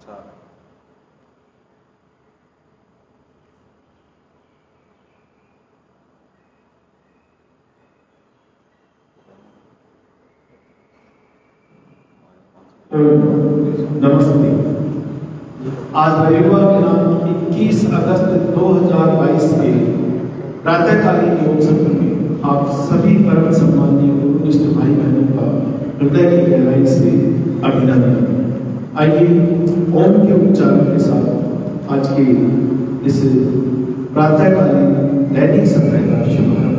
नमस्ते। आज रविवार दिनांक 21 अगस्त 2022 के प्रातःकालीन योग सत्र में आप सभी परम सम्मानीय गुरुनिष्ठ भाई बहनों का हृदय की गहराई से अभिनंदन। आइए ओम के उच्चारण के साथ आज के इस प्रातःकालीन दैनिक सत्र का शुभारंभ।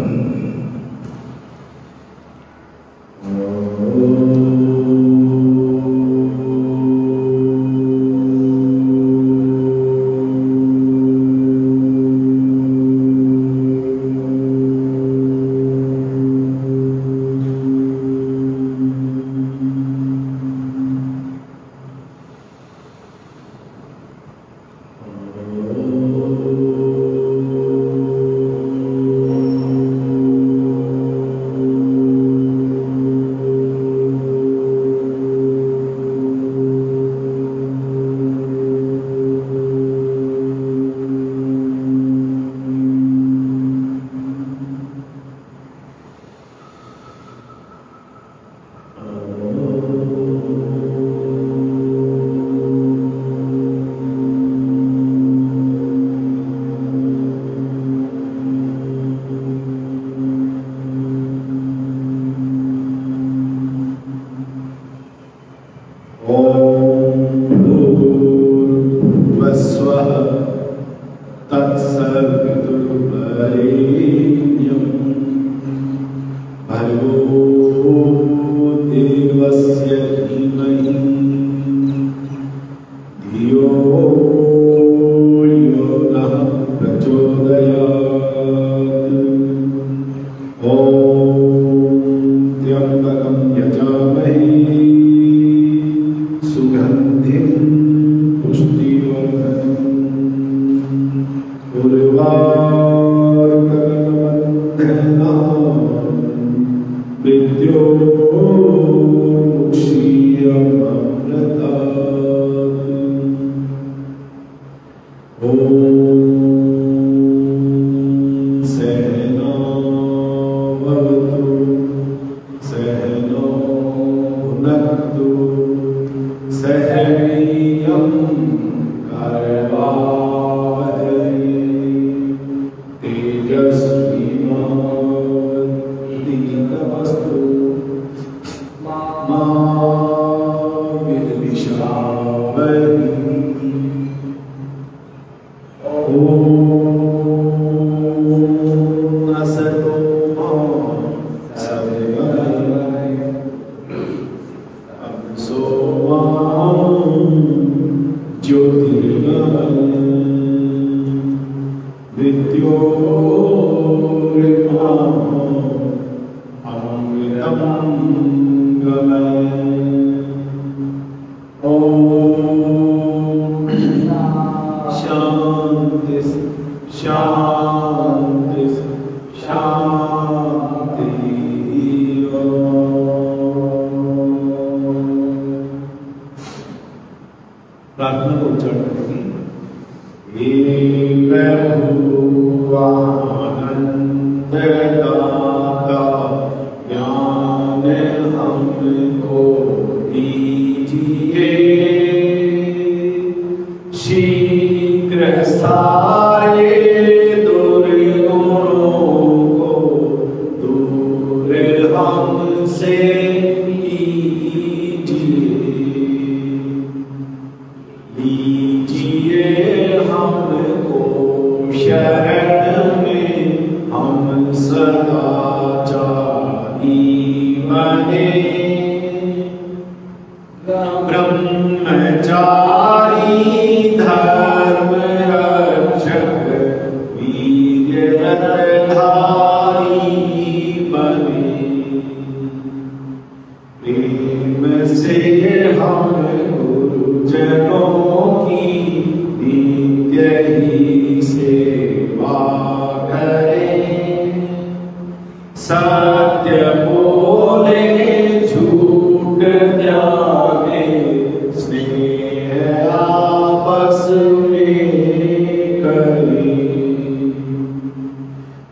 स्नेह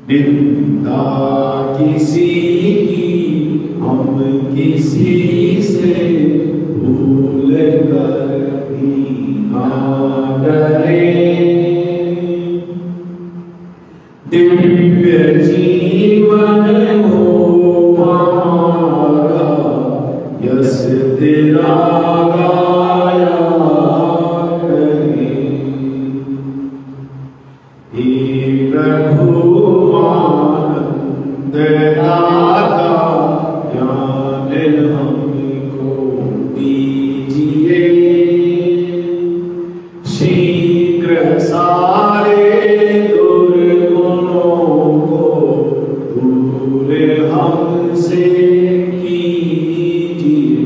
निंदा किसी की हम किसी से भूल कर भी ना डरें। दिव्य जीवन हो हमारा यश तेरा गाया करें। हे प्रभु आनंद दाता ज्ञान हमको दीजिए। शीघ्र सारे दुर्गुणों को दूर हमसे कीजिए।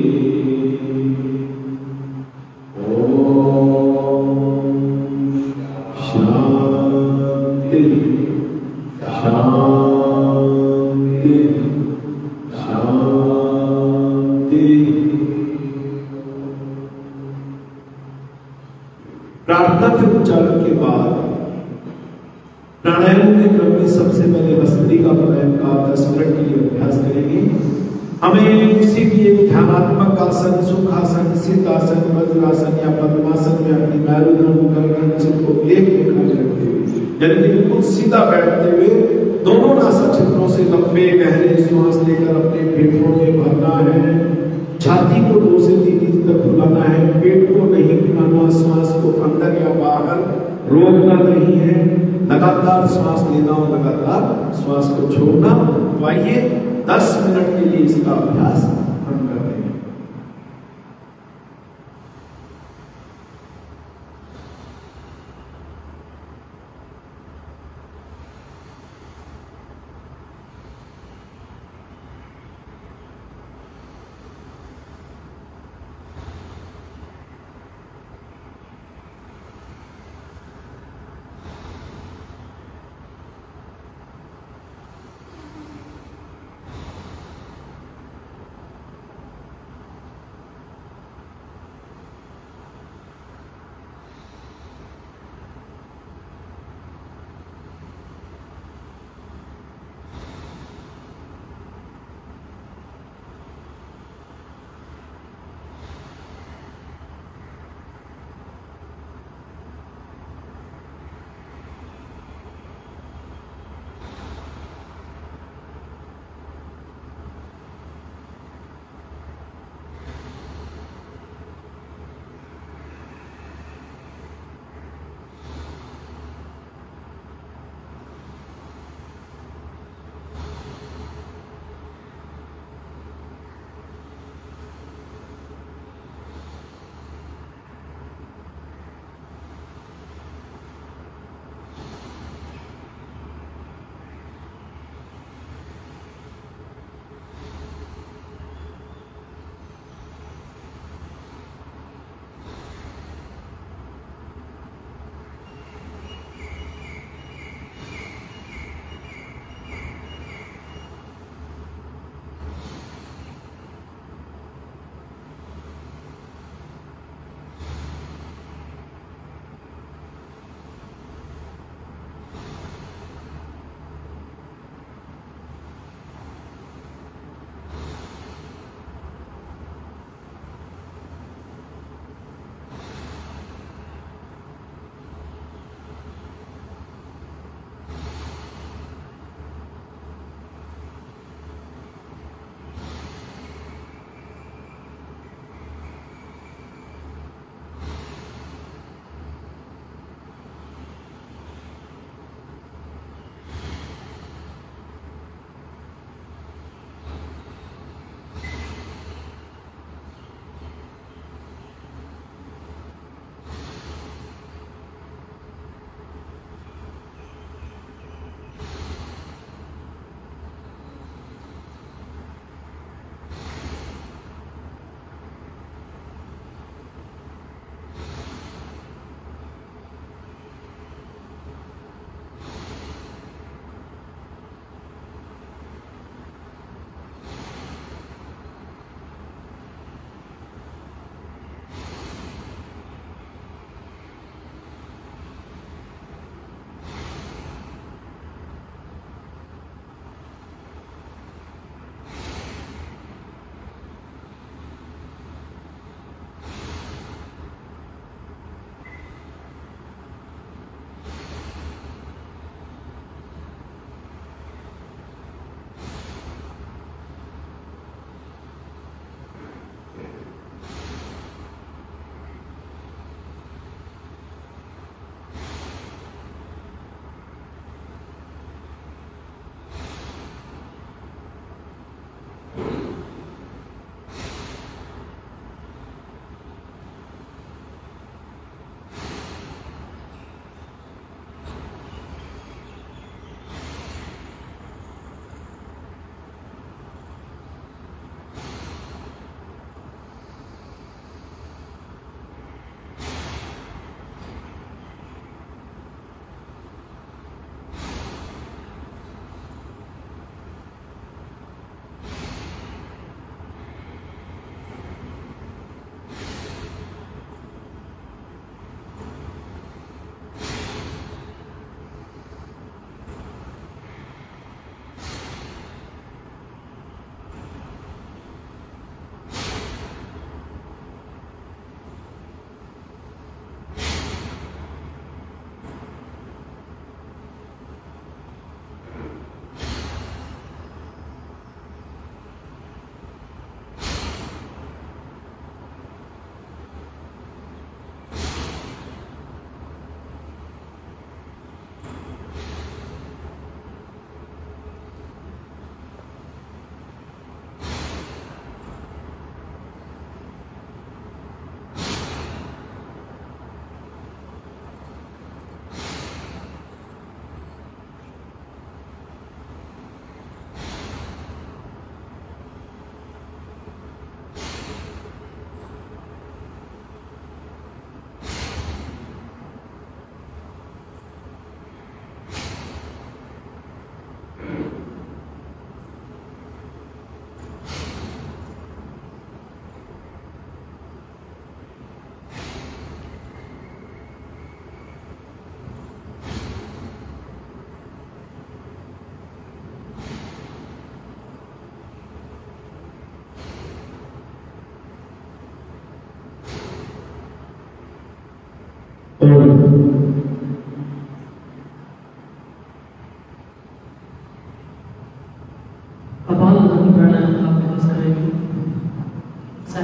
ओम शांति शांति शांति। प्रार्थना के उच्चारण के बाद प्राणायाम के क्रम में सबसे पहले भस्त्रिका प्राणायाम का 10 मिनट के लिए अभ्यास करेंगे। हमें किसी भी एक ध्यानात्मक आसन, सुखासन, सिद्धासन, वज्रासन या पद्मासन में अपनी मेरुदंड गर्दन चित्त को एक मुद्रा में रखते हुए, यानी कि बिल्कुल सीधा बैठते हुए दोनों नासाचित्रों से लंबे गहरे श्वास लेकर अपने फेफड़ों में भरना है। छाती को 2 से 3 इंच तक फुलाना है। पेट को नहीं फुलाना, श्वास को अंदर या बाहर रोकना नहीं है। लगातार श्वास लेना और लगातार श्वास को छोड़ना। तो आइए 10 मिनट के लिए इसका अभ्यास हम करते हैं।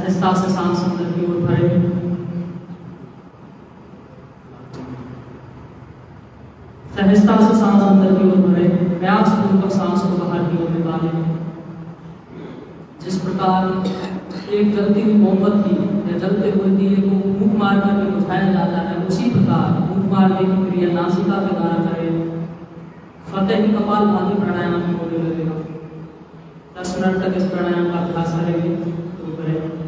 सहजता से सांस अंदर की ओर भरें, सहजता से सांस अंदर की ओर भरें, प्रयास पूर्वक सांस को बाहर की ओर निकालें। जिस प्रकार एक जलती हुई मोमबत्ती या जलते हुए दिए को फूंक मार कर बुझाया जाता है, उसी प्रकार फूंक मारने की क्रिया नासिका के द्वारा करें। स्वतः ही कपालभाति प्राणायाम होने लगेगा। 10 मिनट तक इस प्राणायाम का अभ्यास करेंगे तो करें।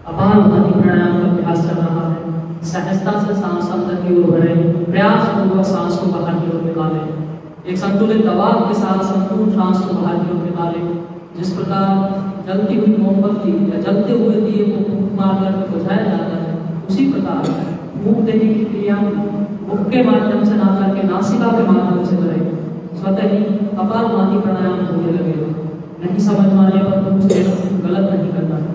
कपालभाति प्राणायाम का अभ्यास चल रहा है। सहजता से सांस अंदर की ओर भरें, प्रयास पूर्वक सांस को बाहर की ओर निकालें। एक संतुलित दबाव के साथ संपूर्ण सांस को बाहर की ओर निकालें। जिस प्रकार जलती हुई मोमबत्ती या जलते हुए दिए को फूंक मार कर बुझाया जाता है, उसी प्रकार फूंक देने की क्रिया मुख के माध्यम से ना करके नासिका के माध्यम से करें। स्वतः ही कपालभाति प्राणायाम होने लगेगा। नहीं समझ में आने पर पूछ लेना, गलत नहीं करना है।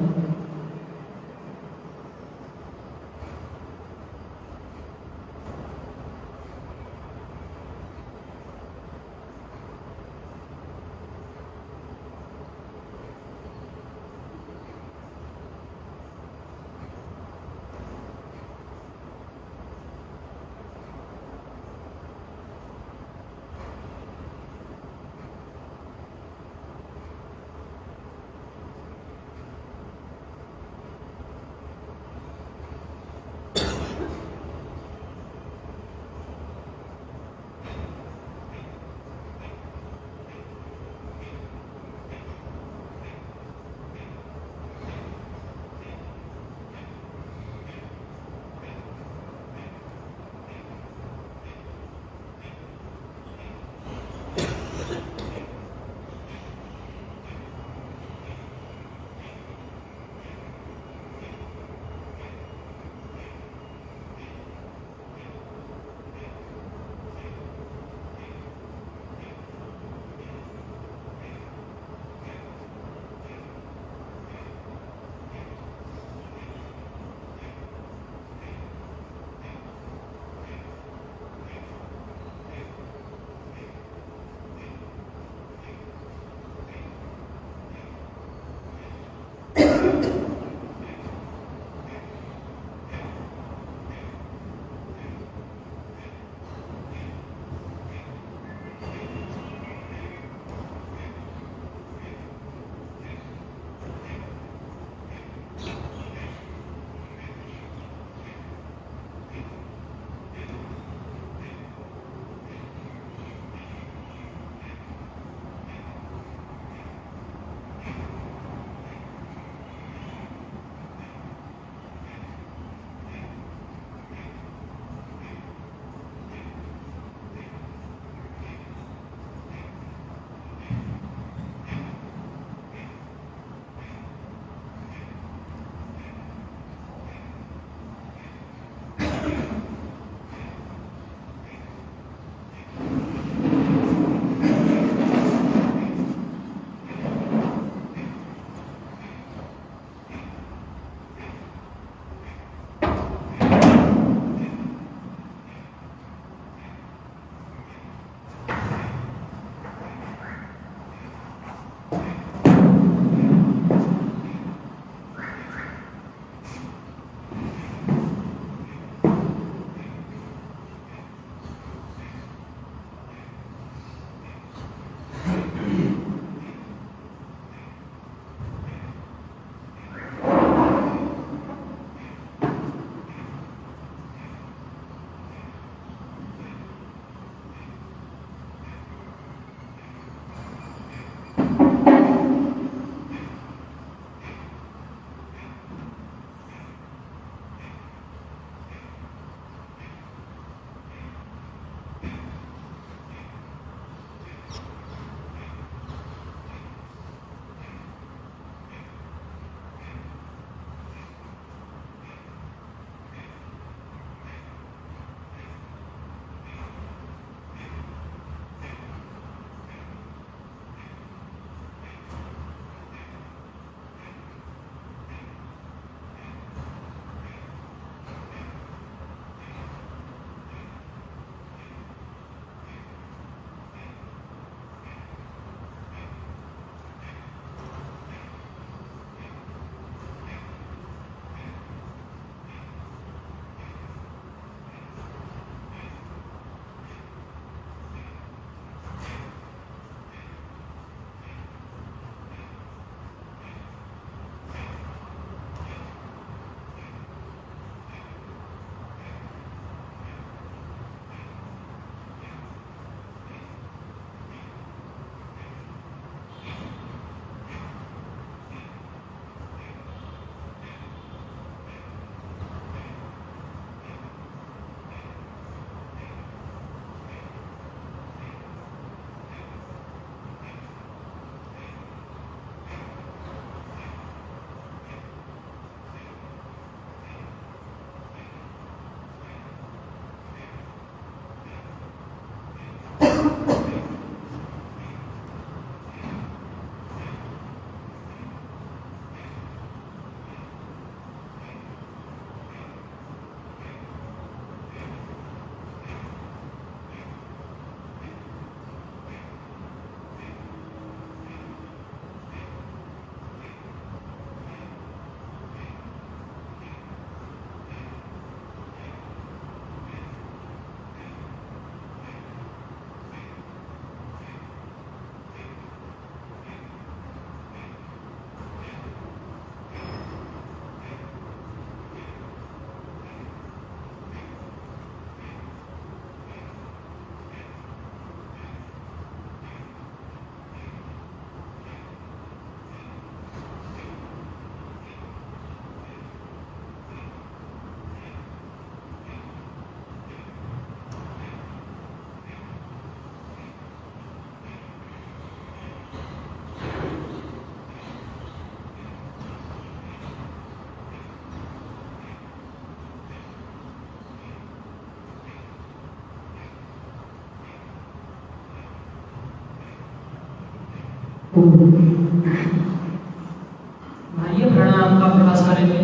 भाइयों प्राणायाम का अभ्यास करेंगे।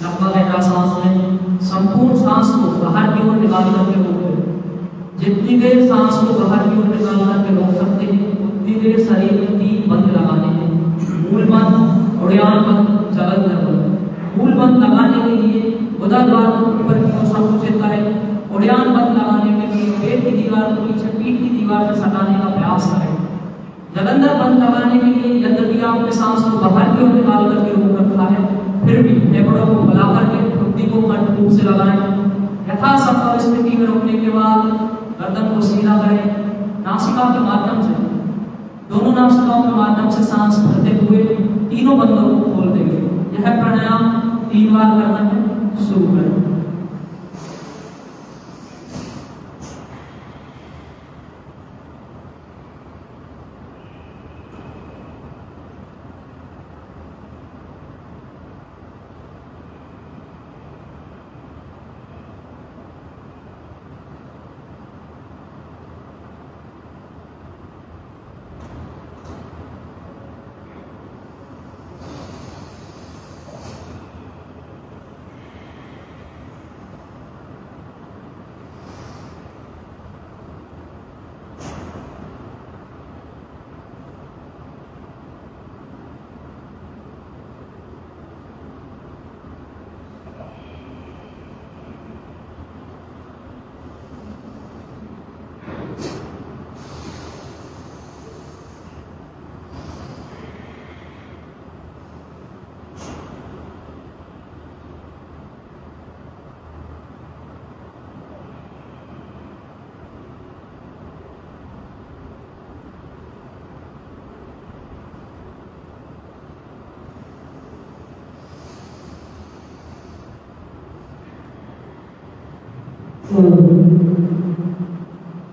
लंबा गहरा सांस लें, संपूर्ण सांस को बाहर की ओर निकाल करके रोकें। जितनी देर सांस को बाहर की ओर निकाल करके रोक सकते हैं उतनी देर शरीर में 3 बंद लगाने हैं। मूल बंद, उड़ान बंद, जलंधर बंद। मूल बंद लगाने के लिए उदर द्वार को ऊपर की ओर संकुचित करें। उड़ान बंद लगाने के लिए पेट की दीवार को पीछे पीठ की दीवार से सटाने का प्रयास करें। जलंधर बंद लगाने के लिए यद्यपि आपने सांस को बाहर की ओर निकाल करके रोक रखा है, फिर भी फेफड़ों को फैला करके ठुड्डी को कंठ रूप से लगाएं। यथासंभव स्थिति में रुकने के बाद गर्दन को सीधा करें। नासिका के माध्यम से, दोनों नासिकाओं के माध्यम से सांस भरते हुए तीनों बंदों को खोल देंगे। यह प्राणायाम 3 बार करना है। शुरू करें।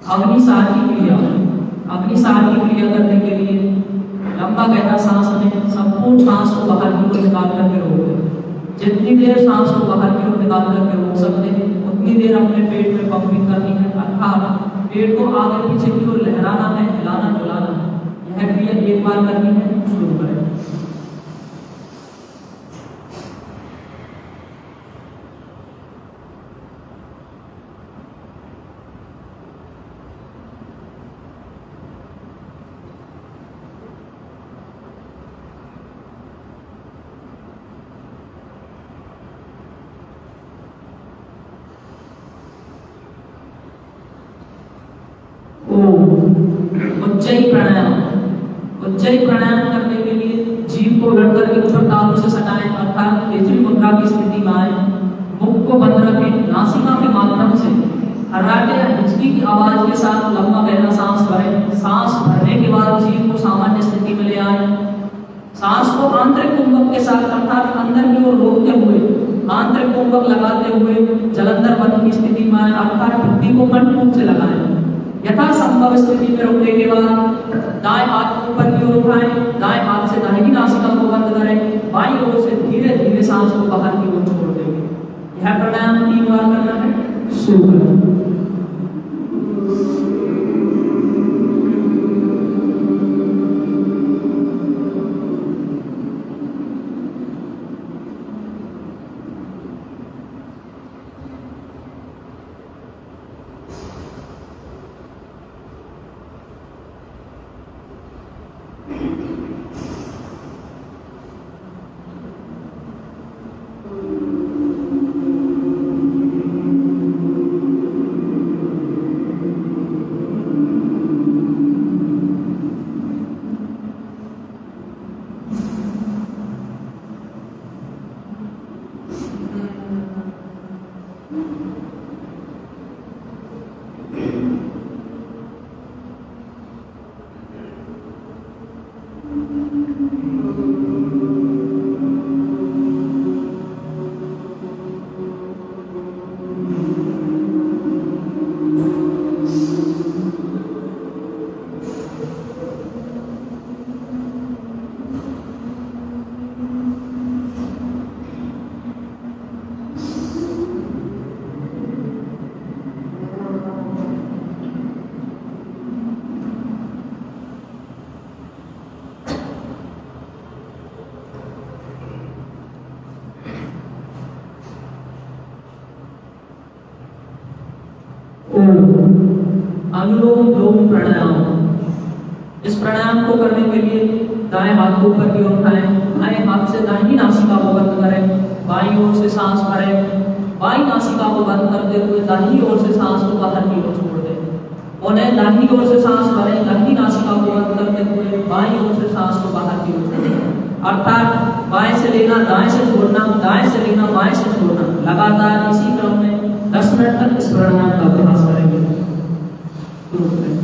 अग्निसार की क्रिया। अग्निसार की क्रिया करने के लिए लंबा गहरा सांस लें। संपूर्ण सांस को बाहर की ओर निकाल करके रोकें। जितनी देर सांस को बाहर की ओर निकाल करके रोक सकते हैं उतनी देर अपने पेट में पंपिंग करनी है, अर्थात पेट को आगे पीछे की ओर लहराना है, हिलाना डुलाना है। यह क्रिया 1 बार करनी है। शुरू करें। उज्जयी प्राणायाम। उज्जयी प्राणायाम करने के लिए जीभ को उलट करके ऊपर तालू से सटाएं, अर्थात तेजवी मुद्रा की स्थिति में आए। मुख को बंद रखें। नासिका के माध्यम से हर्राटे या हिचकी की आवाज के साथ लंबा गहरा सांस भरें। सांस भरने के बाद जीभ को सामान्य स्थिति में ले आए। सांस को आंतरिक कुंभक के साथ अर्थात अंदर की ओर रोकते हुए आंतरिक कुंभक लगाते हुए जलंधर बंद की स्थिति में आए, अर्थात ठुड्डी को कंठ रूप से लगाएं। यथासंभव स्थिति में रुकने के बाद दाएं हाथ को ऊपर की ओर उठाएं। दाएं हाथ से दाहिनी नासिका को बंद करें। बाईं ओर से धीरे धीरे सांस को बाहर की ओर छोड़ देंगे। यह प्राणायाम 3 बार करना है। शुरू करें। अनुलोम विलोम प्राणायाम। इस प्राणायाम को करने के लिए दाएं हाथ को ऊपर की ओर उठाएं, दाएं हाथ से दाहिनी नासिका को बंद करें, बाईं ओर से सांस भरें, बाईं नासिका को बंद करते हुए दाहिनी ओर से सांस को बाहर की ओर छोड़ दें। उन्हें दाहिनी ओर से सांस भरें, दाहिनी नासिका को बंद करते हुए बाईं ओर से सांस को बाहर की ओर छोड़ें। अर्थात बाएं से लेना दाएं से छोड़ना, दाएं से लेना बाएं से छोड़ना। लगातार इसी क्रम में 10 मिनट तक इस प्राणायाम का अभ्यास करेंगे। शुरू करें।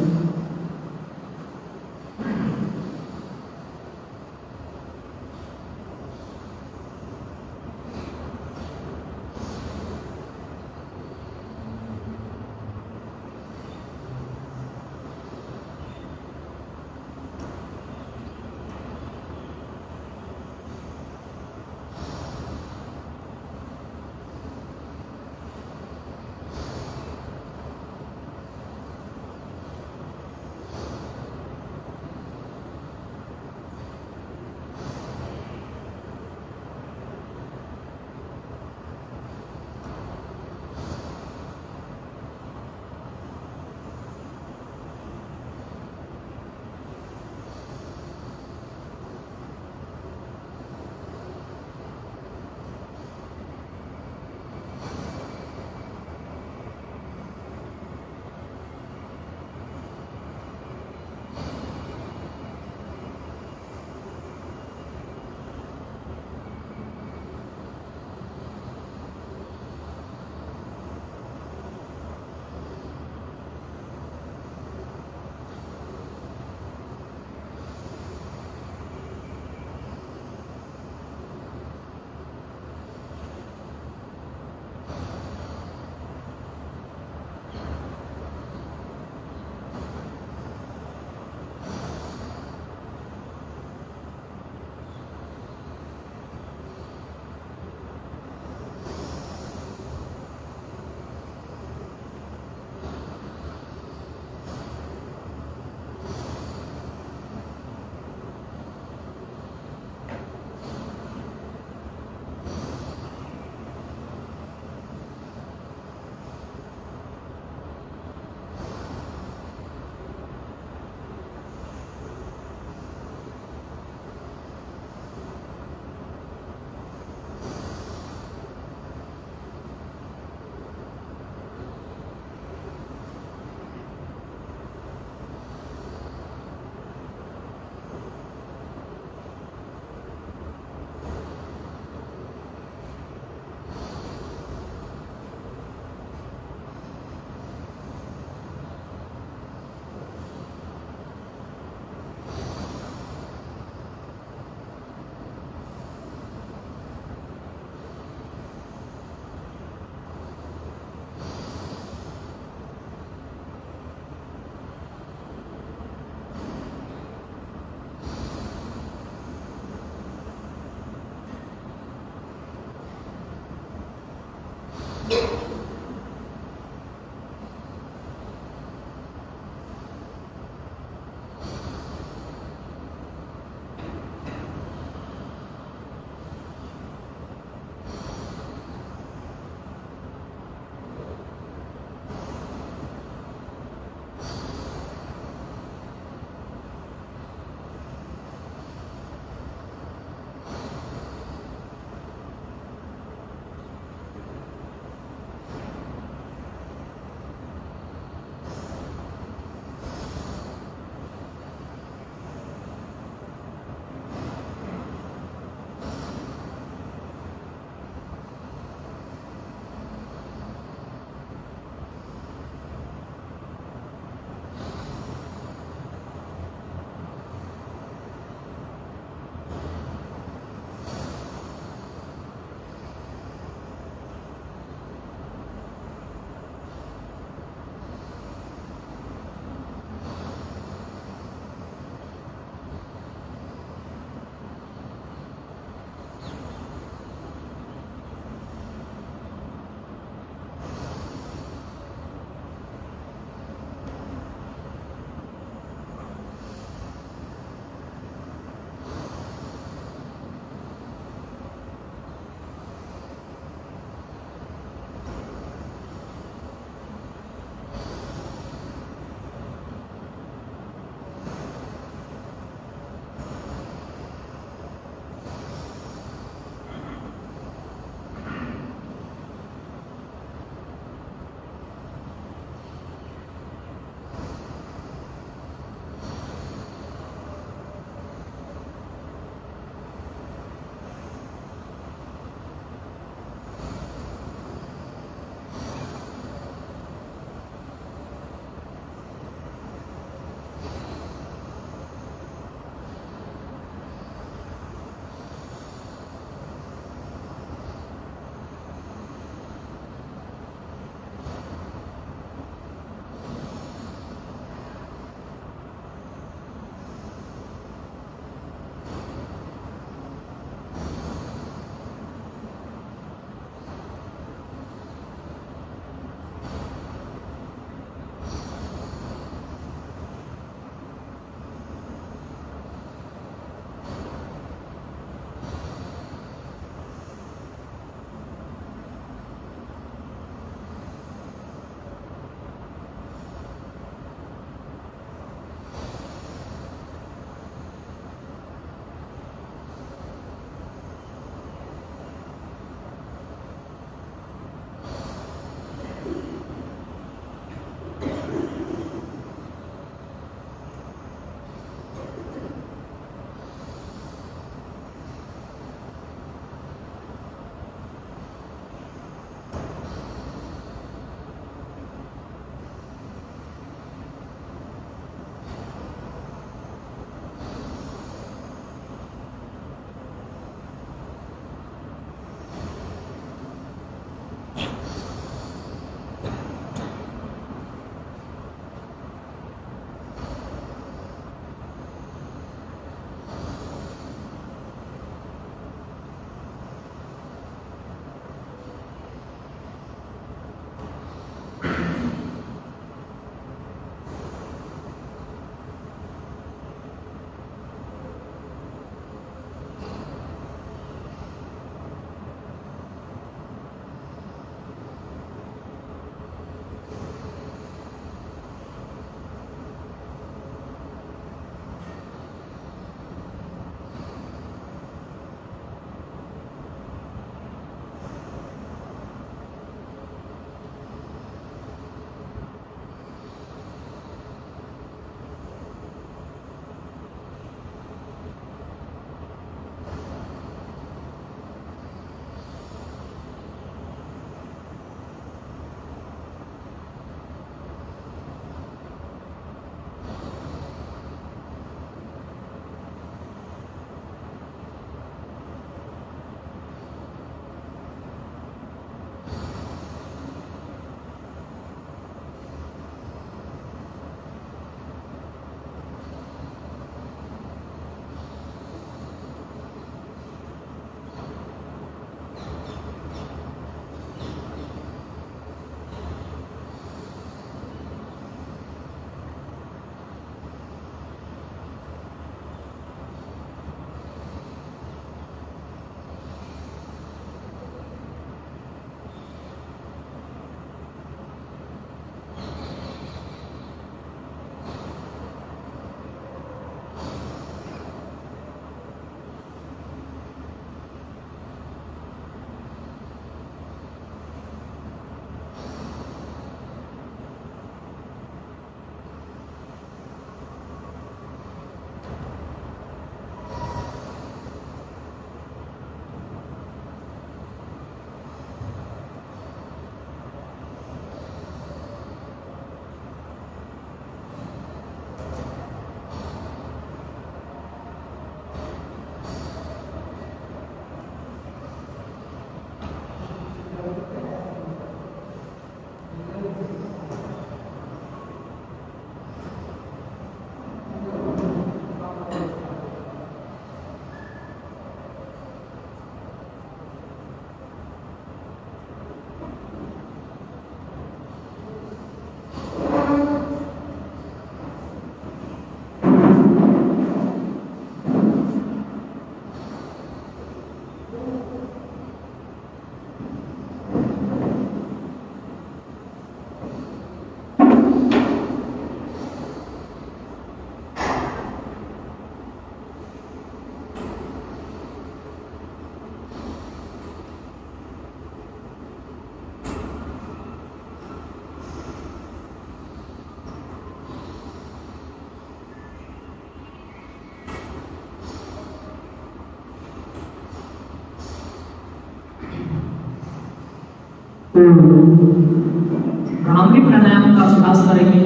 भ्रामरी प्राणायाम का अभ्यास करेंगे।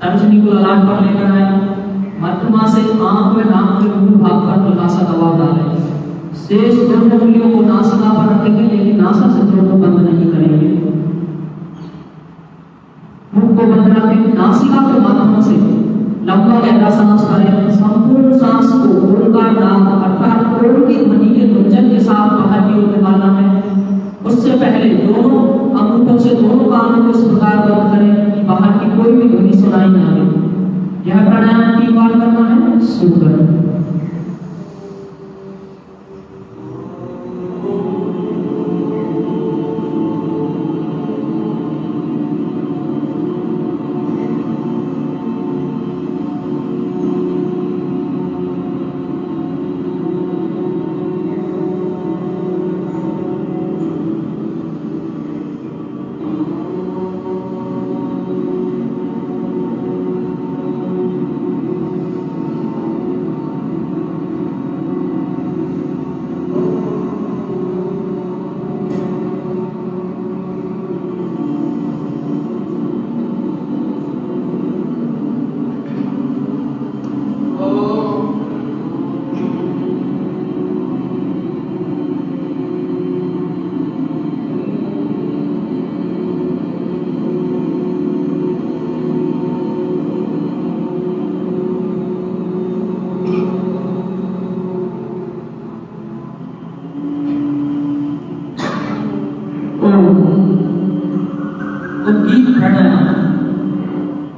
तर्जनी को ललाट पर लेकर आए, मध्यमा से आंख व नाक के मूल भाग पर हल्का सा दबाव डालें। शेष दोनों उंगलियों को नासिका पर रखेंगे, लेकिन नासा से को बंद नहीं करेंगे। मुख को बंद रखें, नासिका के माध्यम से लंबा गहरा सांस करें। संपूर्ण सांस को ओंकार नाम अर्थात ओम की ध्वनि के गुंजन के साथ बाहर की ओर निकालना है। उससे पहले दोनों अंगूठों से दोनों कानों को इस प्रकार बंद करें कि बाहर की कोई भी ध्वनि सुनाई न दे। यह प्राणायाम 3 बार करना है। शुरू करें।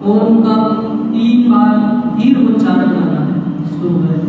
ओम का 3 बार दीर्घ उच्चारण करना है। शुरू करें।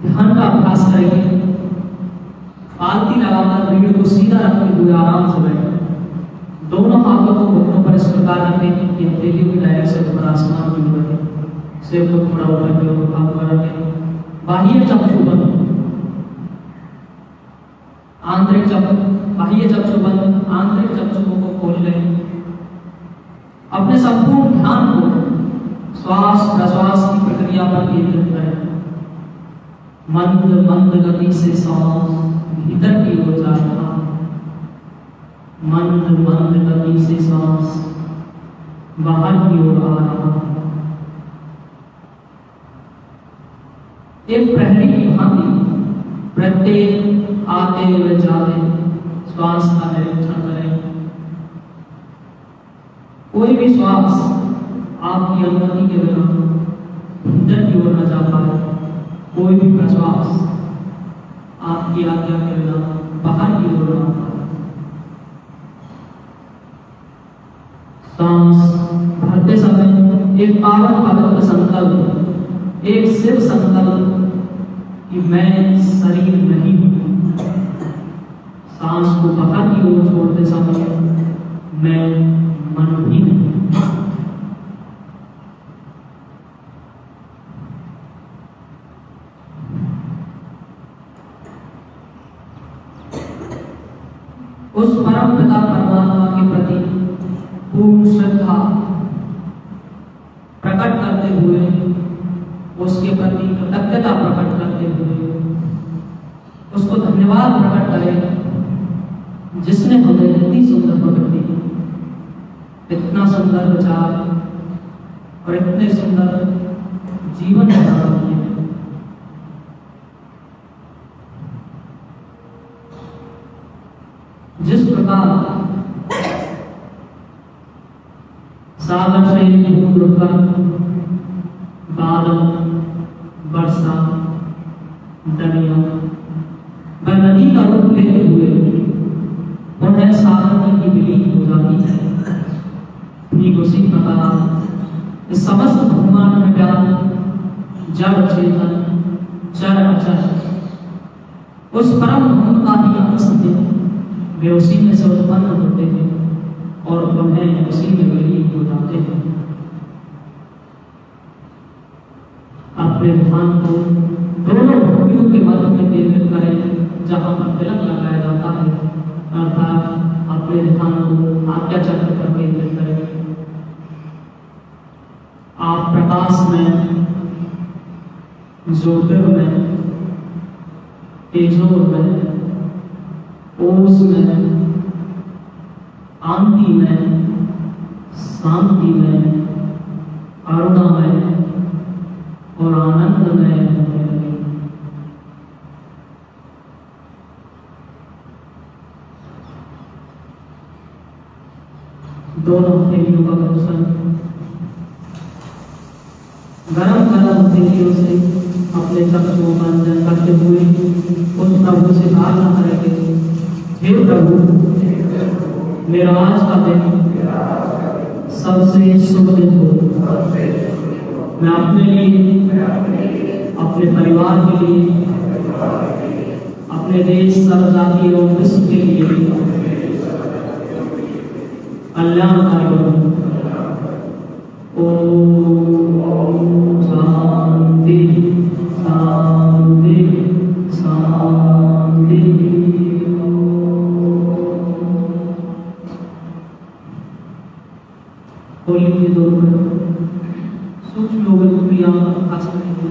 ध्यान का अभ्यास करेंगे। पालती लगाकर रीढ़ को सीधा रखते हुए आराम से बैठें। दोनों हाथों को घुटनों पर इस प्रकार रखें कि हथेलियों की डायरेक्शन पर आसमान की ओर रखें। सिर को थोड़ा ऊपर की ओर उठाकर रखें। बाह्य चक्षु बंद, आंतरिक चक्षु, बाह्य चक्षु बंद, आंतरिक चक्षुओं को खोल लें। अपने संपूर्ण ध्यान को श्वास प्रश्वास की प्रक्रिया पर केंद्रित करें। मंद मंद गति से सांस भीतर की ओर जा रहा, मंद मंद गति से सांस बाहर की ओर आ रहा। एक प्रहरी की भांति प्रत्येक आते व जाते श्वास का निरीक्षण करें। कोई भी श्वास आपकी अनुमति के बिना भीतर की ओर न जा पाए, कोई भी प्रश्वास आपकी आज्ञा के बिना बाहर की ओर न पाए। सांस भरते समय एक पावन पवित्र संकल्प, एक शिव संकल्प कि मैं शरीर नहीं हूं। सांस को बाहर की ओर छोड़ते समय मैं मन भी नहीं। उस परम पिता परमात्मा के प्रति पूर्ण श्रद्धा प्रकट करते हुए, उसके प्रति कृतज्ञता प्रकट करते हुए उसको धन्यवाद प्रकट करें जिसने हमें इतनी सुंदर प्रकृति, इतना सुंदर विचार और इतने सुंदर जीवन प्रदान किए। से बूंद उठकर बादल, वर्षा, दरिया व नदी का रूप लेते हुए उन्हें सागर में ही विलीन हो जाती है। ठीक उसी प्रकार इस समस्त ब्रह्मांड में व्याप्त जड़ चेतन, चर अचर उस परम ब्रह्म का ही अंश थे। वे उसी में से उत्पन्न होते हैं और उन्हें उसी में विलीन हो जाते हैं। अपने ध्यान को दोनों भूमियों के मध्य में केंद्रित करें जहां पर तिलक लगाया जाता है, अर्थात अपने ध्यान को आज्ञा चक्र पर केंद्रित करें। आप प्रकाश में, ज्योतिर्मय, तेजोमय, ओस में, कांति में, शांति में, करुणा में और आनंद में होने लगे। दोनों हथेलियों का घर्षण गरम गरम हथेलियों से अपने चक्र को बंधन करते हुए उस प्रभु से प्रार्थना करेंगे, हे प्रभु, मेरा आज का दिन सबसे शुभ दिन हो। मैं अपने लिए, अपने परिवार के लिए, अपने देश, सर्वजाति एवं विश्व के लिए कल्याणकारी बनूं। ओम शांति शांति शांति। होली के दो सूक्ष्म लोगों को क्रिया खास करेंगे।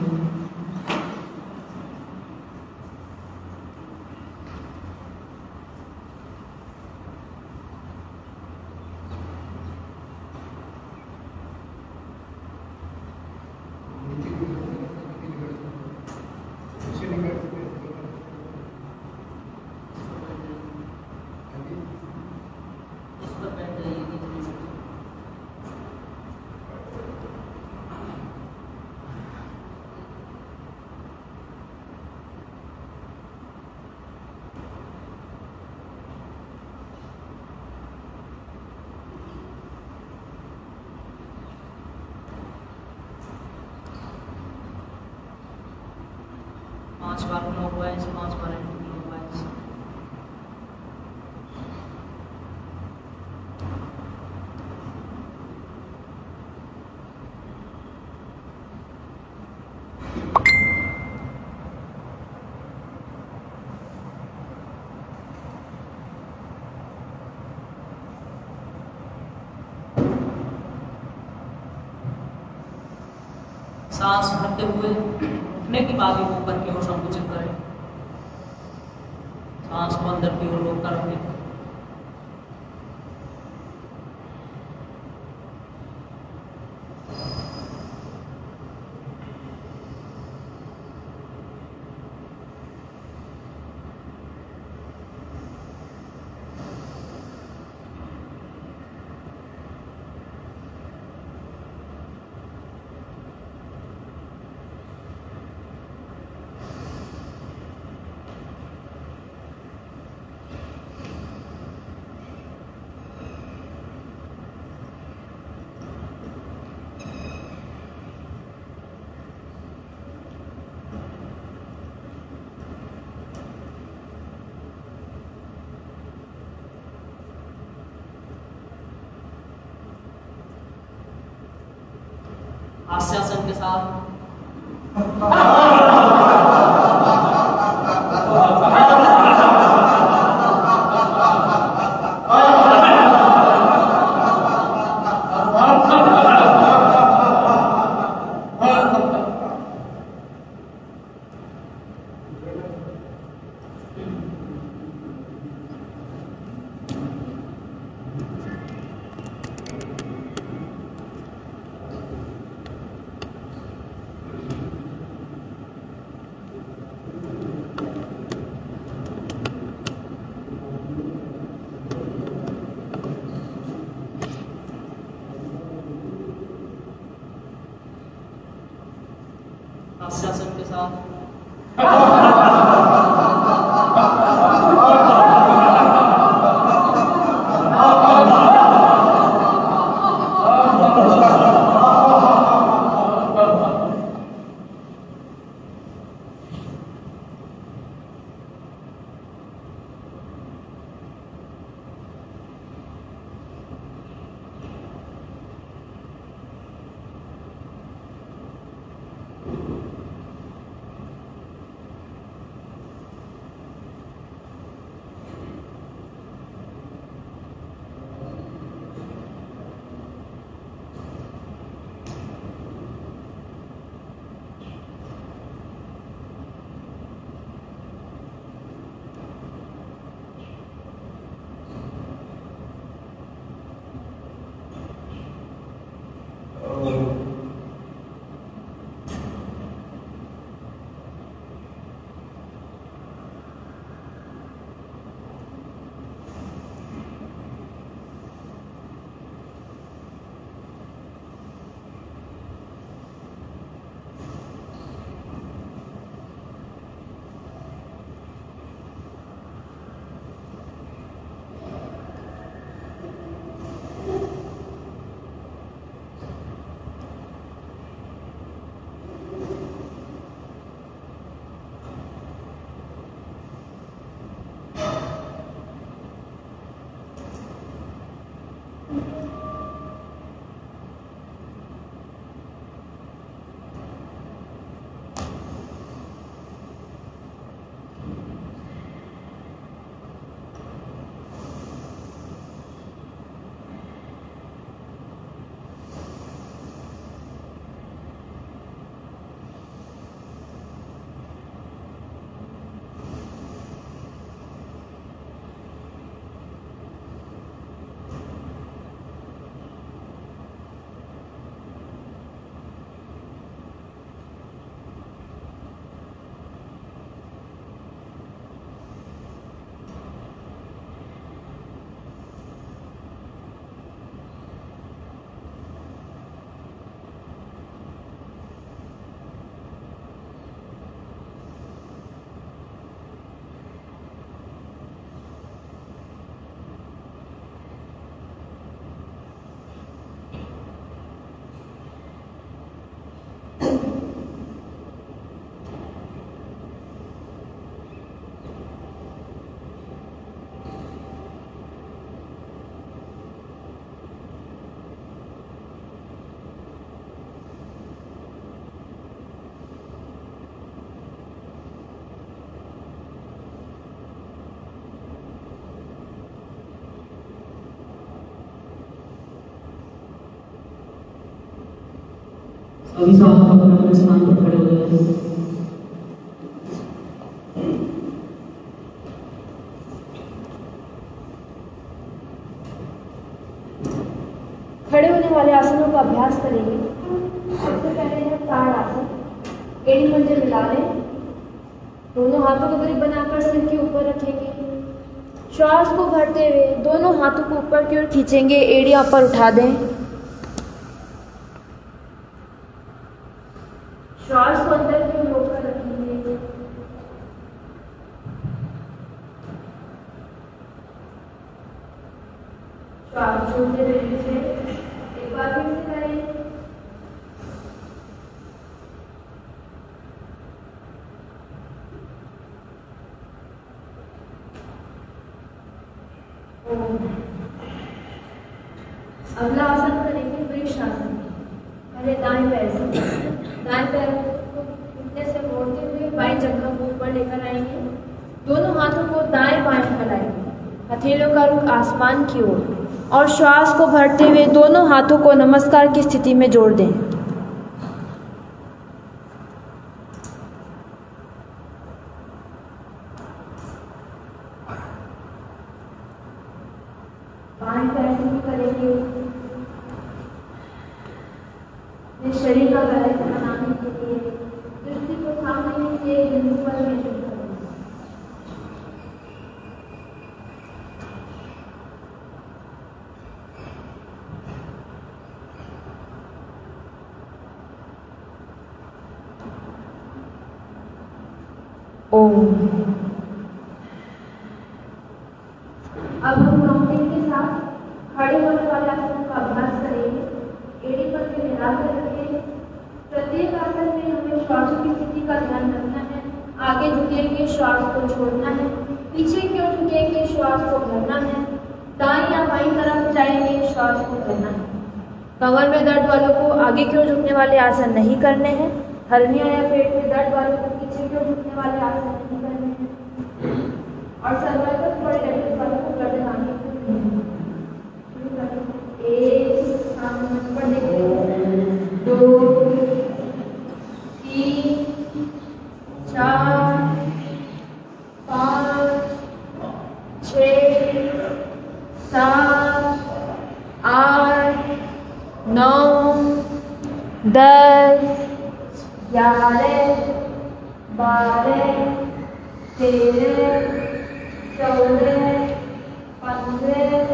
पांच बार क्लॉकवाइज, 5 बार एंटी क्लॉकवाइज। सांस भरते हुए उठने की बात ऊपर की ओर संकुचित करें। सांस को अंदर की ओर रोक कर रखें। हास्यासन के साथ हास्यासन के साथ अभी साहब अपने अपने स्थान पर खड़े हो गए। खड़े होने वाले आसनों का अभ्यास करेंगे। सबसे पहले है ताड़ आसन। एड़ी पंजे मिला लें, दोनों हाथों को करीब बनाकर सिर के ऊपर रखेंगे। श्वास को भरते हुए दोनों हाथों को ऊपर की ओर खींचेंगे, एड़ियां ऊपर उठा दें। श्वास को अंदर की ओर रोककर रखेंगे। श्वास छोड़ते हुए नीचे, एक बार फिर से करें। अगला आसन करेंगे वृक्ष आसन। पहले दाएं पैर से, दाएं पैर को घुटने से मोड़ते हुए बाएं जबड़ा को ऊपर लेकर आएंगे। दोनों हाथों को दाएं बाएं फैलाएंगे, हथेलियों का रुख आसमान की ओर, और श्वास को भरते हुए दोनों हाथों को नमस्कार की स्थिति में जोड़ दें। बाएं पैर से भी करेंगे। शरीर का बैलेंस बनाने के लिए दृष्टि को सामने से बिंदु पर केंद्रित करें। ओम। अब हम काउंटिंग के साथ खड़े होने वाले आसन का अभ्यास करेंगे। एड़ी पत्ते मिलाकर रखें। प्रत्येक आसन में हमें श्वास की स्थिति का ध्यान रखना है। आगे झुकेंगे, श्वास को छोड़ना है। पीछे की ओर झुकेंगे, श्वास को भरना है। दाईं या बाईं तरफ जाएंगे, श्वास को भरना है। कमर में दर्द वालों को आगे की ओर झुकने वाले आसन नहीं करने हैं। हर्निया या पेट में दर्द वालों को पीछे की ओर झुकने वाले आसन नहीं करने हैं। और सर्वाइकल कोऑर्डिनेटर वालों को गर्दन आगे की ओर शुरू करें। 1 सामने पर देखिए, 2 3 4 5 6 7 8 9 10 11 12 13 14 15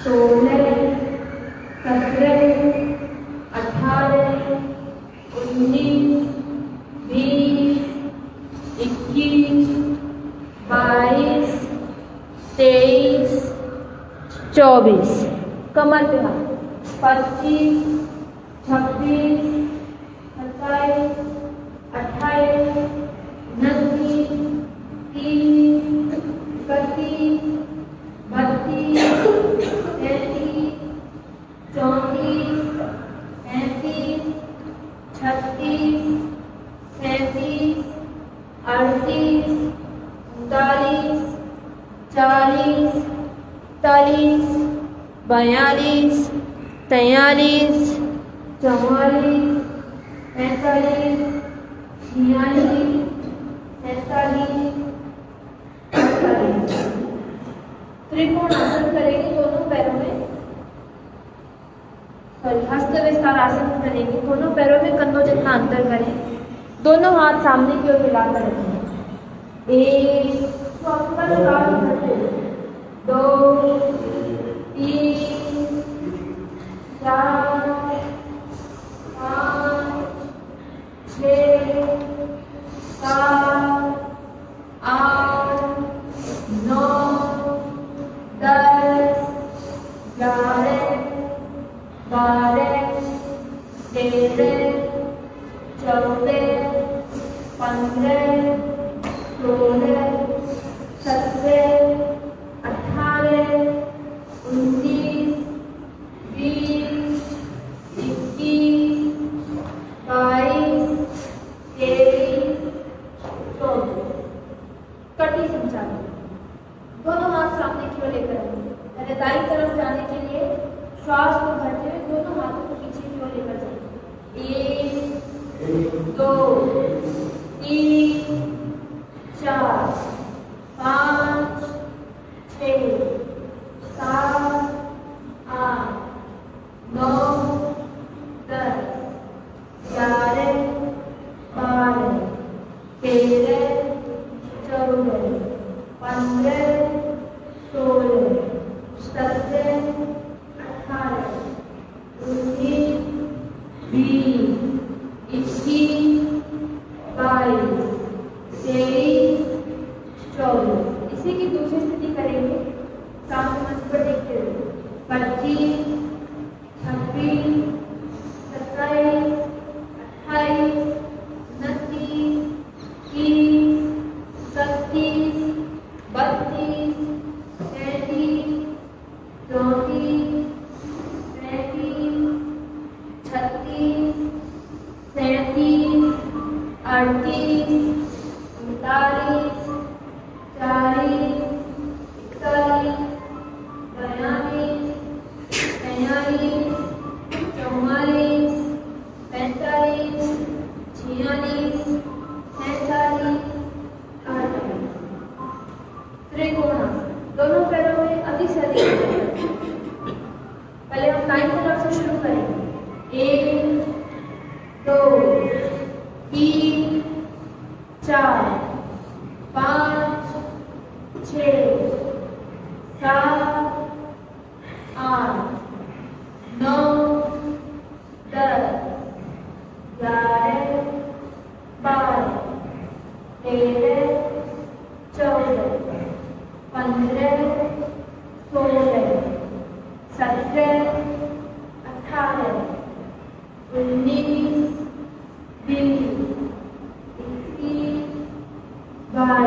16 17 18 19 20 21 22 23 24। कमर पे हाथ। 25 26 27 28 29 30 31 32 33 34 35 36 37 38 39 40 41 42 43 44 45 46 47 48। त्रिकोण आसन करेंगे दोनों पैरों में। हस्त विस्तार आसन करेंगे। दोनों पैरों में कंधों जितना अंतर करें। दोनों हाथ सामने की ओर मिलाकर रखें। 1 2 3 4 5 6 7 8 9 10 11 12 13 14 15 16 17 18 19 20 21 22 23 24। कटी संचालन। दोनों हाथ सामने की ओर लेकर आएंगे। पहले दाईं तरफ जाने के लिए श्वास को भरते हुए दोनों हाथों को पीछे की ओर लेकर जाएंगे। 1 2 3 4 5 6 7 8 9 10 11 12 13 14 15 16 17 18 19 20 21 22 23 24। इसी की दूसरी स्थिति करेंगे। सामने मंच पर देखते हुए 25 26 27 28 29 30 31 32 33 34 35 36 37 38 39 40 41 42 43 44 45 46 47 48। त्रिकोण दोनों पैरों में अधिक से अधिक। पहले हम दाईं तरफ से शुरू करेंगे। 1 2 3 4 5 6 7 8 9 10 11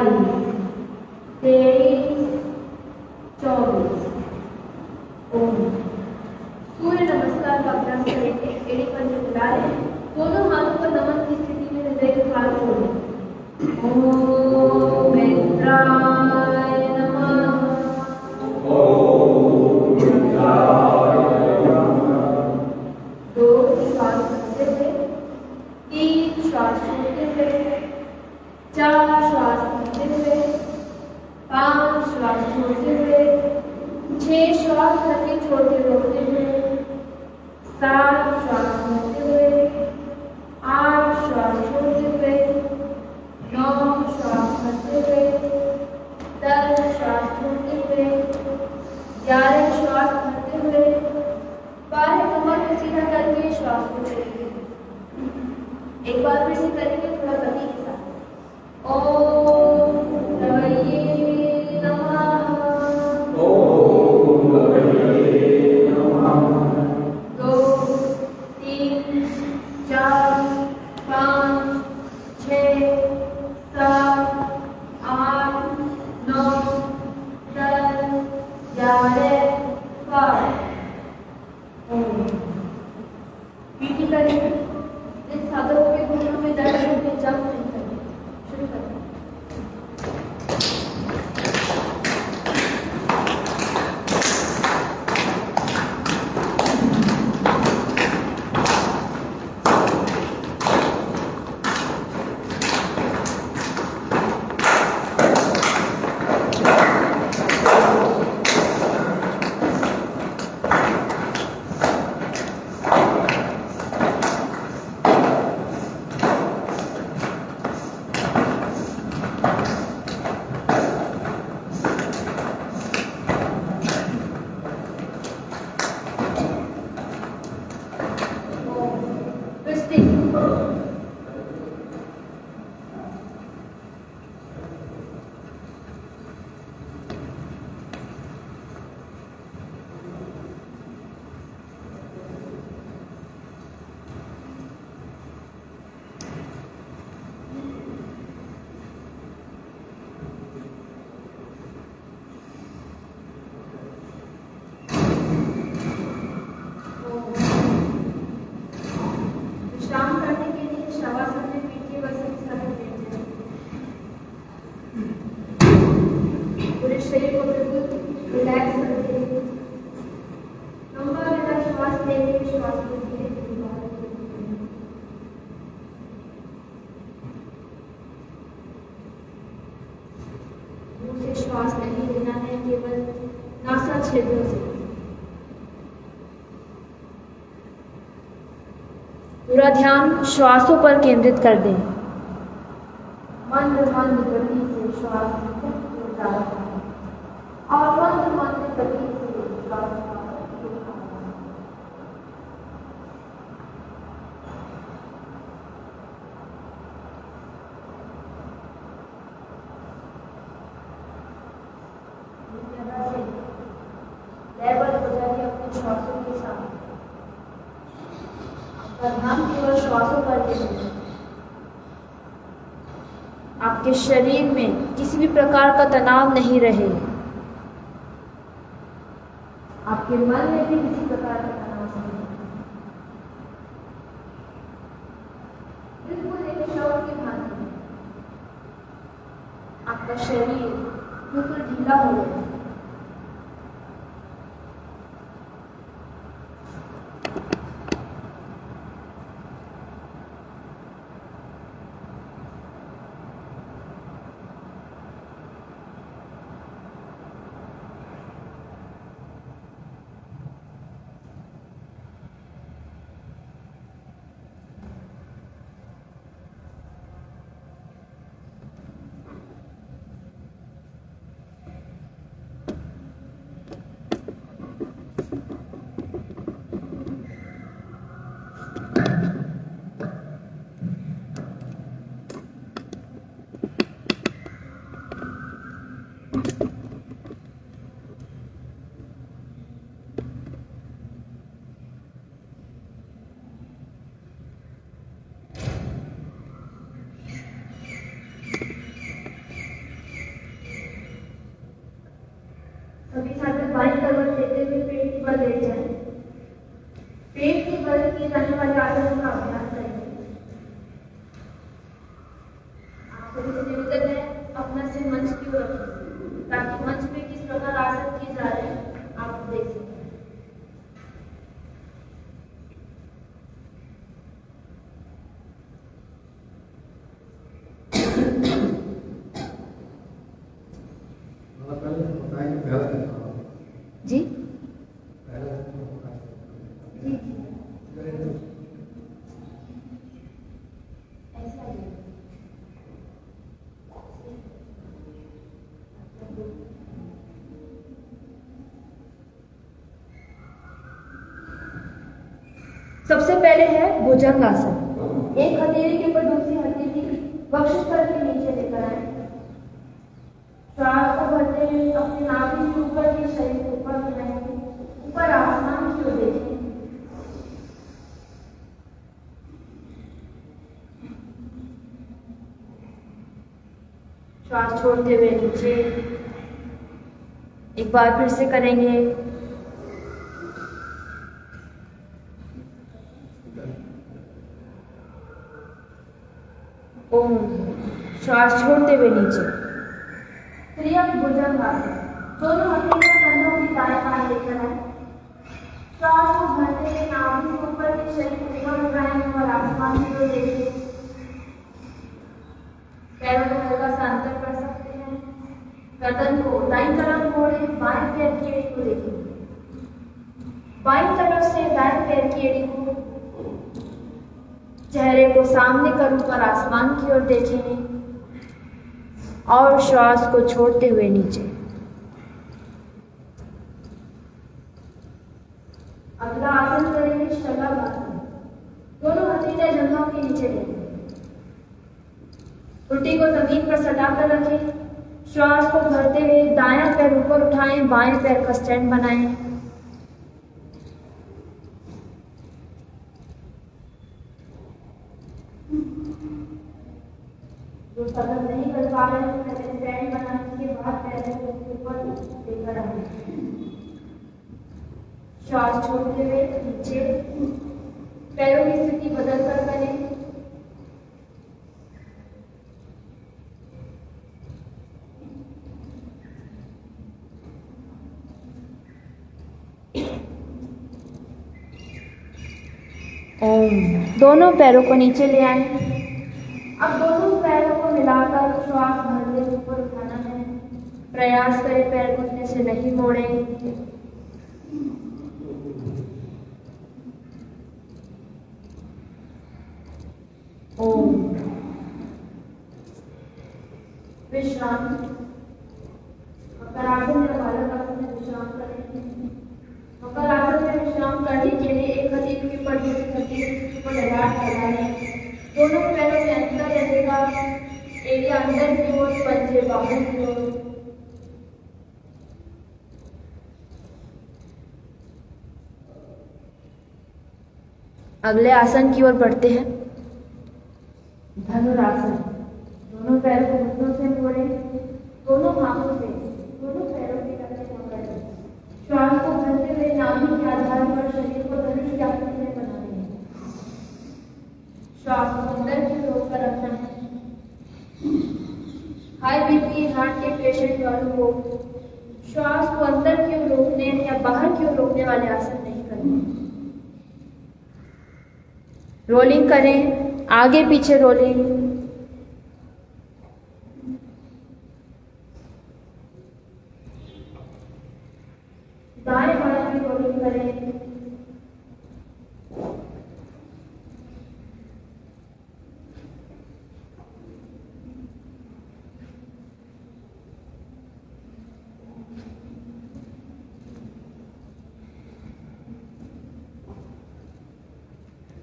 23, 24। ओम। सूर्य नमस्कार का अभ्यास करेंगे। एड़ी पंजे मिला लें, दोनों हाथों पर नमन की स्थिति में हृदय के भार छोड़ें। ओम इंद्राय नमः। दो श्वास लेते हुए, 3 श्वास छोड़ते हुए, 4 श्वास लेते हुए, 5 श्वास छोड़ते हुए, 6 श्वास करके छोड़ते रोकते हुए, 7 श्वास छोड़ते हुए, 8 श्वास छोड़ते हुए, 9 श्वास करते हुए, 10 श्वास छोड़ते हुए, 11 श्वास करते हुए, बाहर कमर को सीधा करके श्वास को छोड़िए। एक बार फिर से करेंगे थोड़ा गति के साथ। ओम रवैये नमः। ओम रवैये नमः। 2, 3, 4, 5, 6, 7, 8, 9, 10, 11, 12। पीटी करेंगे। इन साधकों के घुटनों में दर्द है, जंप नहीं करेंगे। शुरू करें। श्वास नहीं लेना है, केवल नासा छिद्रों से। पूरा ध्यान श्वासों पर केंद्रित कर दें। मंद मंद गति से श्वास और मंद मंद गति से श्वास श्वासों के साथ आपका ध्यान केवल श्वासों पर केंद्रित। आपके शरीर में किसी भी प्रकार का तनाव नहीं रहे। आपके मन में भी किसी प्रकार का तनाव नहीं रहे। बिल्कुल एक शव की भांति आपका शरीर बिल्कुल ढीला हो गया। खातिर बाईं करवट लेते हुए पेट के बल लेट जाएं। पेट के बल किए जाने वाले आसनों का अभ्यास करेंगे। आप सभी से निवेदन है अपना सिर मंच की ओर रखें ताकि मंच पे किस प्रकार आसन किए जा रहे हैं आप देख सकें। जी जी सबसे पहले है भुजंगासन। एक हथेली के ऊपर दूसरी हथेली वक्षस्थल के नीचे लेकर आए। श्वास को भरते हुए अपने नाभि से ऊपर के शरीर को ऊपर उठाएंगे, ऊपर आसमान की ओर देखें। श्वास छोड़ते हुए नीचे। एक बार फिर से करेंगे। ओम। श्वास छोड़ते हुए नीचे। त्रियक भुजंगासन। दोनों हथेलियां कंधों की दाएं बाएं लेकर आए। श्वास को भरते हुए नाभि से ऊपर के शरीर को ऊपर उठाएं और आसमान की ओर देखें। पैरों को हल्का सा अंतर कर सकते हैं। गर्दन को दाईं तरफ मोड़ें, बाएं पैर की एड़ी को देखें। बाईं तरफ से दाएं पैर की एड़ी को, चेहरे को सामने कर ऊपर आसमान की ओर देखें और श्वास को छोड़ते हुए नीचे। अगला आसन करेंगे शलभासन। दोनों हथेलियां जंघों के नीचे लेंगे। घुटने को जमीन पर सटाकर रखें। श्वास को भरते हुए दायां पैर ऊपर उठाएं, बाएं पैर का स्टैंड बनाएं। जो सदन नहीं कर पा रहे हैं पहले स्टैंड बनाने के बाद पैरों को ऊपर लेकर आए। श्वास छोड़ते हुए नीचे। पैरों की स्थिति बदल कर करें। ओम। दोनों पैरों को नीचे ले आए। अब दोनों पैरों को मिलाकर श्वास भरते हुए ऊपर उठाना है। प्रयास करें पैर घुटने से नहीं मोड़ें। ओम। विश्राम। मकरासन या बालक आसन में विश्राम करें। मकरासन में विश्राम करने के लिए एक हथेली के ऊपर दूसरी हथेली को लगातार लगाएं। दोनों पैरों में अंतर रहेगा। एरिया अंदर की ओर, पंजे बाहर की ओर। अगले आसन की ओर बढ़ते हैं, धनुरासन। दोनों पैरों को घुटनों से मोड़ें। दोनों हाथों से दोनों पैरों के कंधे पकड़ें। श्वास को भरते हुए नाभि के आधार पर शरीर को धनुष की आकृति में बनाएं। श्वास को अंदर की ओर रोककर रखना है। हाई बीपी हार्ट के पेशेंट वालों को श्वास को अंदर की ओर रोकने या बाहर की ओर रोकने वाले आसन नहीं करने। रोलिंग करें, आगे पीछे रोलिंग। दाएं बाएं की रोलिंग करें।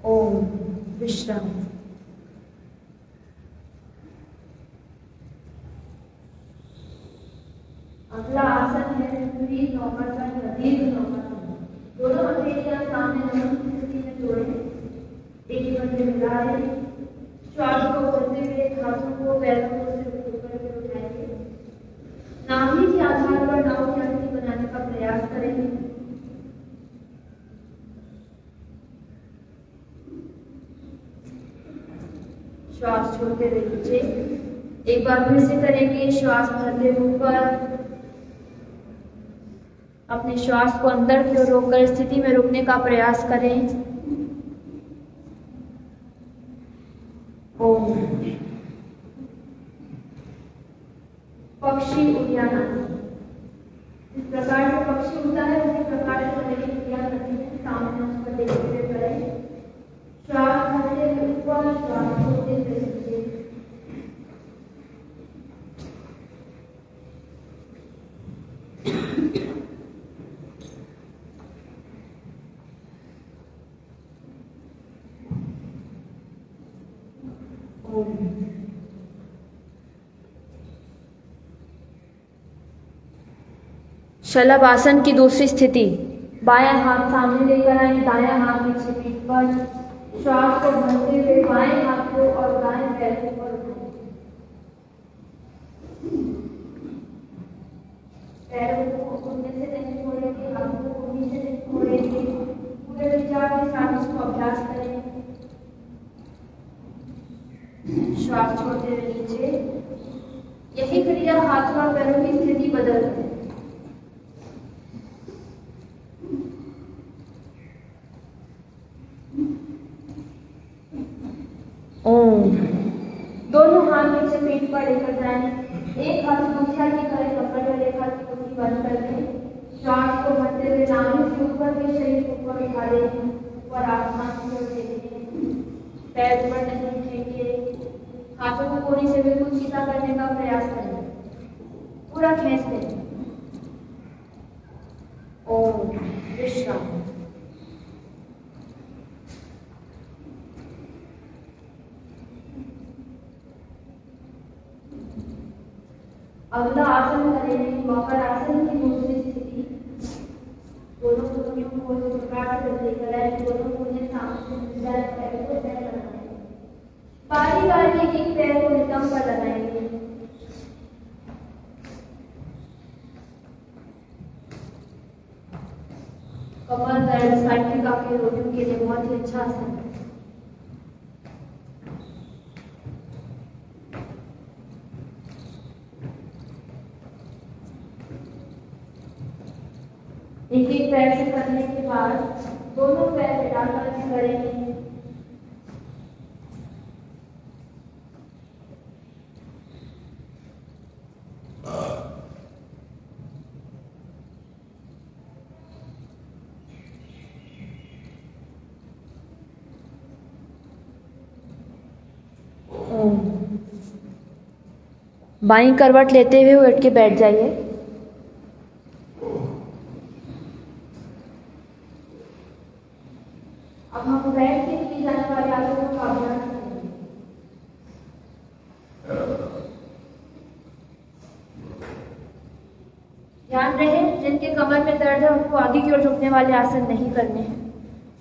ओम। विश्राम। अगला आसन है दीर्घ नौकासन या दीर्घ नौकासन। दोनों हथेलियां सामने नमन की स्थिति में जोड़ें। एक कंधे मिलाएं। श्वास को भरते हुए हाथों को पैरों को सिर ऊपर उठाएंगे। नाभि के आधार पर नाव की आकृति बनाने का प्रयास श्वास छोड़ते हुए नीचे। एक बार फिर से करेंगे, श्वास भरते हुए ऊपर। अपने श्वास को अंदर की ओर रोककर स्थिति में रुकने का प्रयास करें। ओम। पक्षी उद्यान। इस प्रकार से पक्षी उड़ता है, उसी प्रकार से हमें क्रिया करनी है। सामने उस पर देखते हुए करें। श्वास भरते हुए ऊपर, श्वास छोड़ते हुए नीचे। शलभ आसन की दूसरी स्थिति। बायां हाथ सामने लेकर आए, दायां हाथ पीछे पीठ पर। श्वास को भरते हुए बाएं हाथ को और दाएं पैर को ऊपर उठाएं। पैरों को घुटने से नहीं छोड़ेंगे, हाथों को नीचे नहीं छोड़ेंगे। पूरे विचार के साथ उसको अभ्यास करें। श्वास छोड़ते हुए नीचे। यही क्रिया हाथों और पैरों की स्थिति बदल है। ओम। दोनों हाथ नीचे पीठ पर लेकर जाएं। एक हाथ दूसरा की तरह पकड़ कर एक हाथ की मुट्ठी बंद कर लें। श्वास को भरते हुए नाभि से ऊपर के शरीर को ऊपर उठा लें। ऊपर आसमान की ओर देखें। पैर ऊपर नहीं उठेंगे। हाथों को कोहनी से बिल्कुल सीधा करने का प्रयास करें। पूरा खींच लें। ओम। विश्राम। अगला आसन करेंगे मकर आसन की दूसरी स्थिति। दोनों कोहनियों को इस प्रकार से लेकर आए, दोनों कोहनी सामने मिल जाए, पैर को पैर लगाएंगे। बारी बारी एक पैर को नितंब पर लगाएंगे। कमर दर्द, साइटिका के रोगियों के लिए बहुत ही अच्छा आसन है। एक एक पैर से करने के बाद दोनों पैर मिलाकर भी करेंगे। बाईं करवट लेते हुए उठ के बैठ जाइए। अब हम बैठ के किए जाने वाले आसनों का अभ्यास करेंगे। ध्यान रहे, जिनके कमर में दर्द है उनको आगे की ओर झुकने वाले आसन नहीं करने हैं।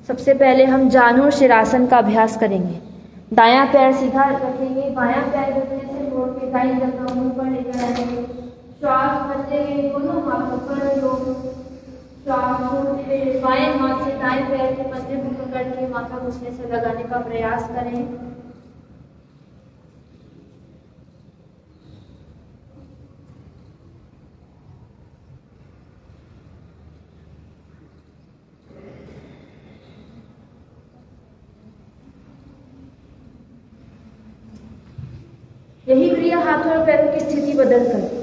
सबसे पहले हम जानु शिरासन का अभ्यास करेंगे। दायां पैर सीधा रखेंगे, बायां पैर घुटने से मोड़ के दाईं जगह मुंह पर लेकर आएंगे। श्वास भरते हुए दोनों हाथ ऊपर लो। श्वास छोड़ते हुए बाएं हाथ से दाएं पैर के मध्य में पकड़ के माथा घुसने से लगाने का प्रयास करें। यही क्रिया हाथों और पैरों की स्थिति बदल कर।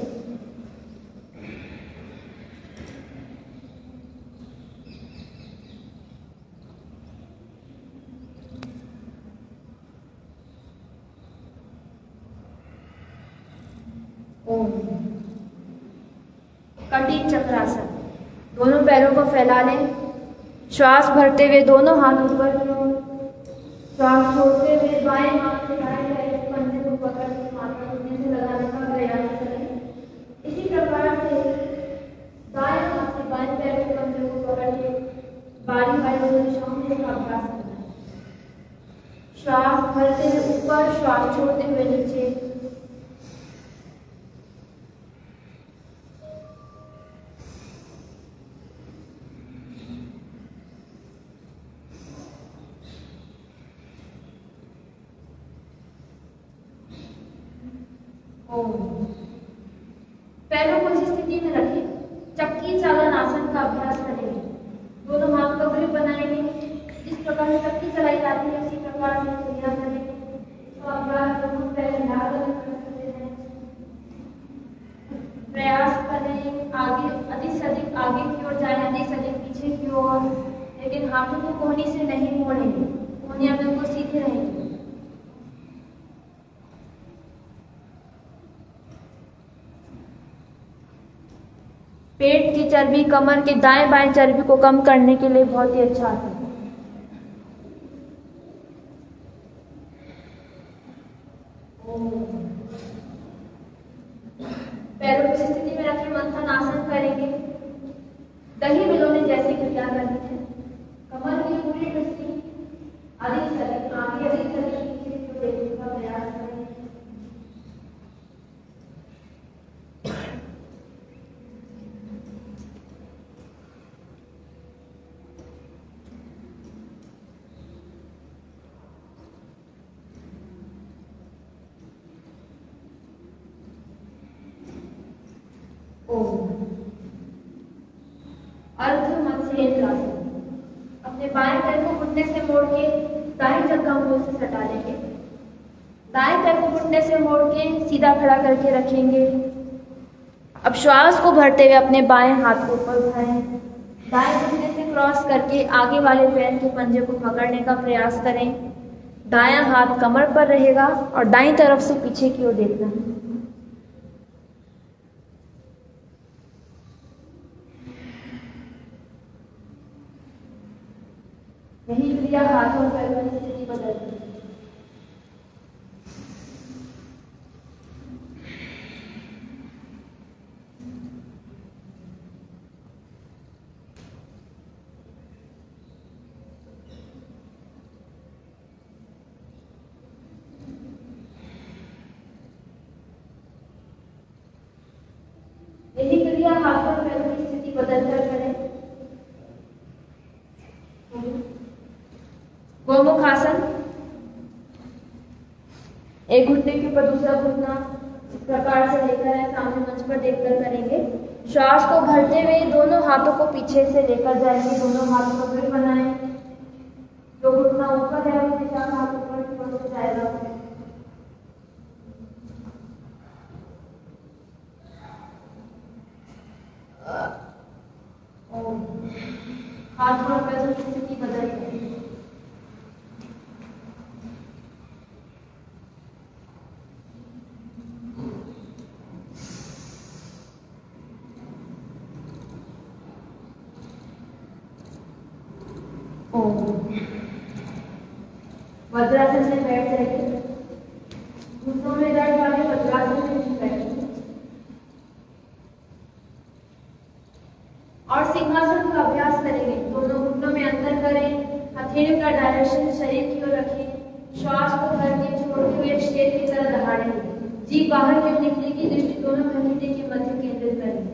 कटी चक्रासन। दोनों पैरों को फैला लें। श्वास भरते हुए दोनों हाथ ऊपर की ओर। श्वास छोड़ते हुए बाएं हाथ से दाएं पैर के पंजे को पकड़ के माथा घुटने से लगाने का प्रयास करें। इसी प्रकार से दाएं हाथ से बाएं पैर के पंजे को पकड़ के बारी बारी से दिशाओं में का अभ्यास करना है। श्वास भरते हुए ऊपर, श्वास छोड़ते हुए नीचे। ओम। पैरों को इस स्थिति में रखें, चक्की चालन आसन का अभ्यास करेंगे। दोनों हाथ का ग्रिप बनाएंगे। जिस प्रकार से चक्की चलाई जाती है उसी प्रकार से क्रिया करेंगे। इसका अभ्यास दोनों पैर हिलाकर करते हैं। प्रयास करें आगे, अधिक से अधिक आगे की ओर जाए, अधिक से अधिक पीछे की ओर, लेकिन हाथों को कोहनी से नहीं मोड़ेंगे, कोहनियां बिल्कुल सीधे रहेंगी। पेट की चर्बी, कमर के दाएं बाएं चर्बी को कम करने के लिए बहुत ही अच्छा है। पैरों की स्थिति में रखे मंथन आसन करेंगे। दही मिलोने जैसी क्रिया करनी है। कमर की पूरी दृष्टि अधिक से अधिक आगे, अधिक से अधिक पीछे को देखने का प्रयास करेंगे। अर्ध मत्स्येन्द्रासन। अपने बाएं पैर को घुटने से मोड़ के दाएं जंघा मूल से सटा लेंगे। दाएं पैर को घुटने से मोड़ के सीधा खड़ा करके रखेंगे। अब श्वास को भरते हुए अपने बाएं हाथ को ऊपर उठाएं। दाएं घुटने से क्रॉस करके आगे वाले पैर के पंजे को पकड़ने का प्रयास करें। दायां हाथ कमर पर रहेगा और दाईं तरफ से पीछे की ओर देखना है। यही क्रिया हाथों और पैरों की स्थिति बदलती है। यही क्रिया हाथों और पैरों की स्थिति बदलकर करें। गोमुख आसन। एक घुटने के ऊपर दूसरा घुटना इस प्रकार से लेकर है, सामने मंच पर देखकर करेंगे। श्वास को भरते हुए दोनों हाथों को पीछे से लेकर जाएंगे। दोनों हाथों को ग्रिप बनाएं। जो घुटना ऊपर है वो दिशा हाथ ऊपर की ओर से जाएगा। हाथ और पैरों की स्थिति बदल गई। वज्रासन में बैठ जाइए। घुटनों में दर्द वाले वज्रासन में बैठिए और सिंहासन का अभ्यास करेंगे। दोनों घुटनों में अंतर करें। हथेली का डायरेक्शन शरीर की ओर रखें। श्वास को भर के छोड़ते हुए शेर की तरह दहाड़ेंगे। जीभ बाहर की ओर निकलने की दृष्टि दोनों खलीजे के मध्य केंद्रित करें।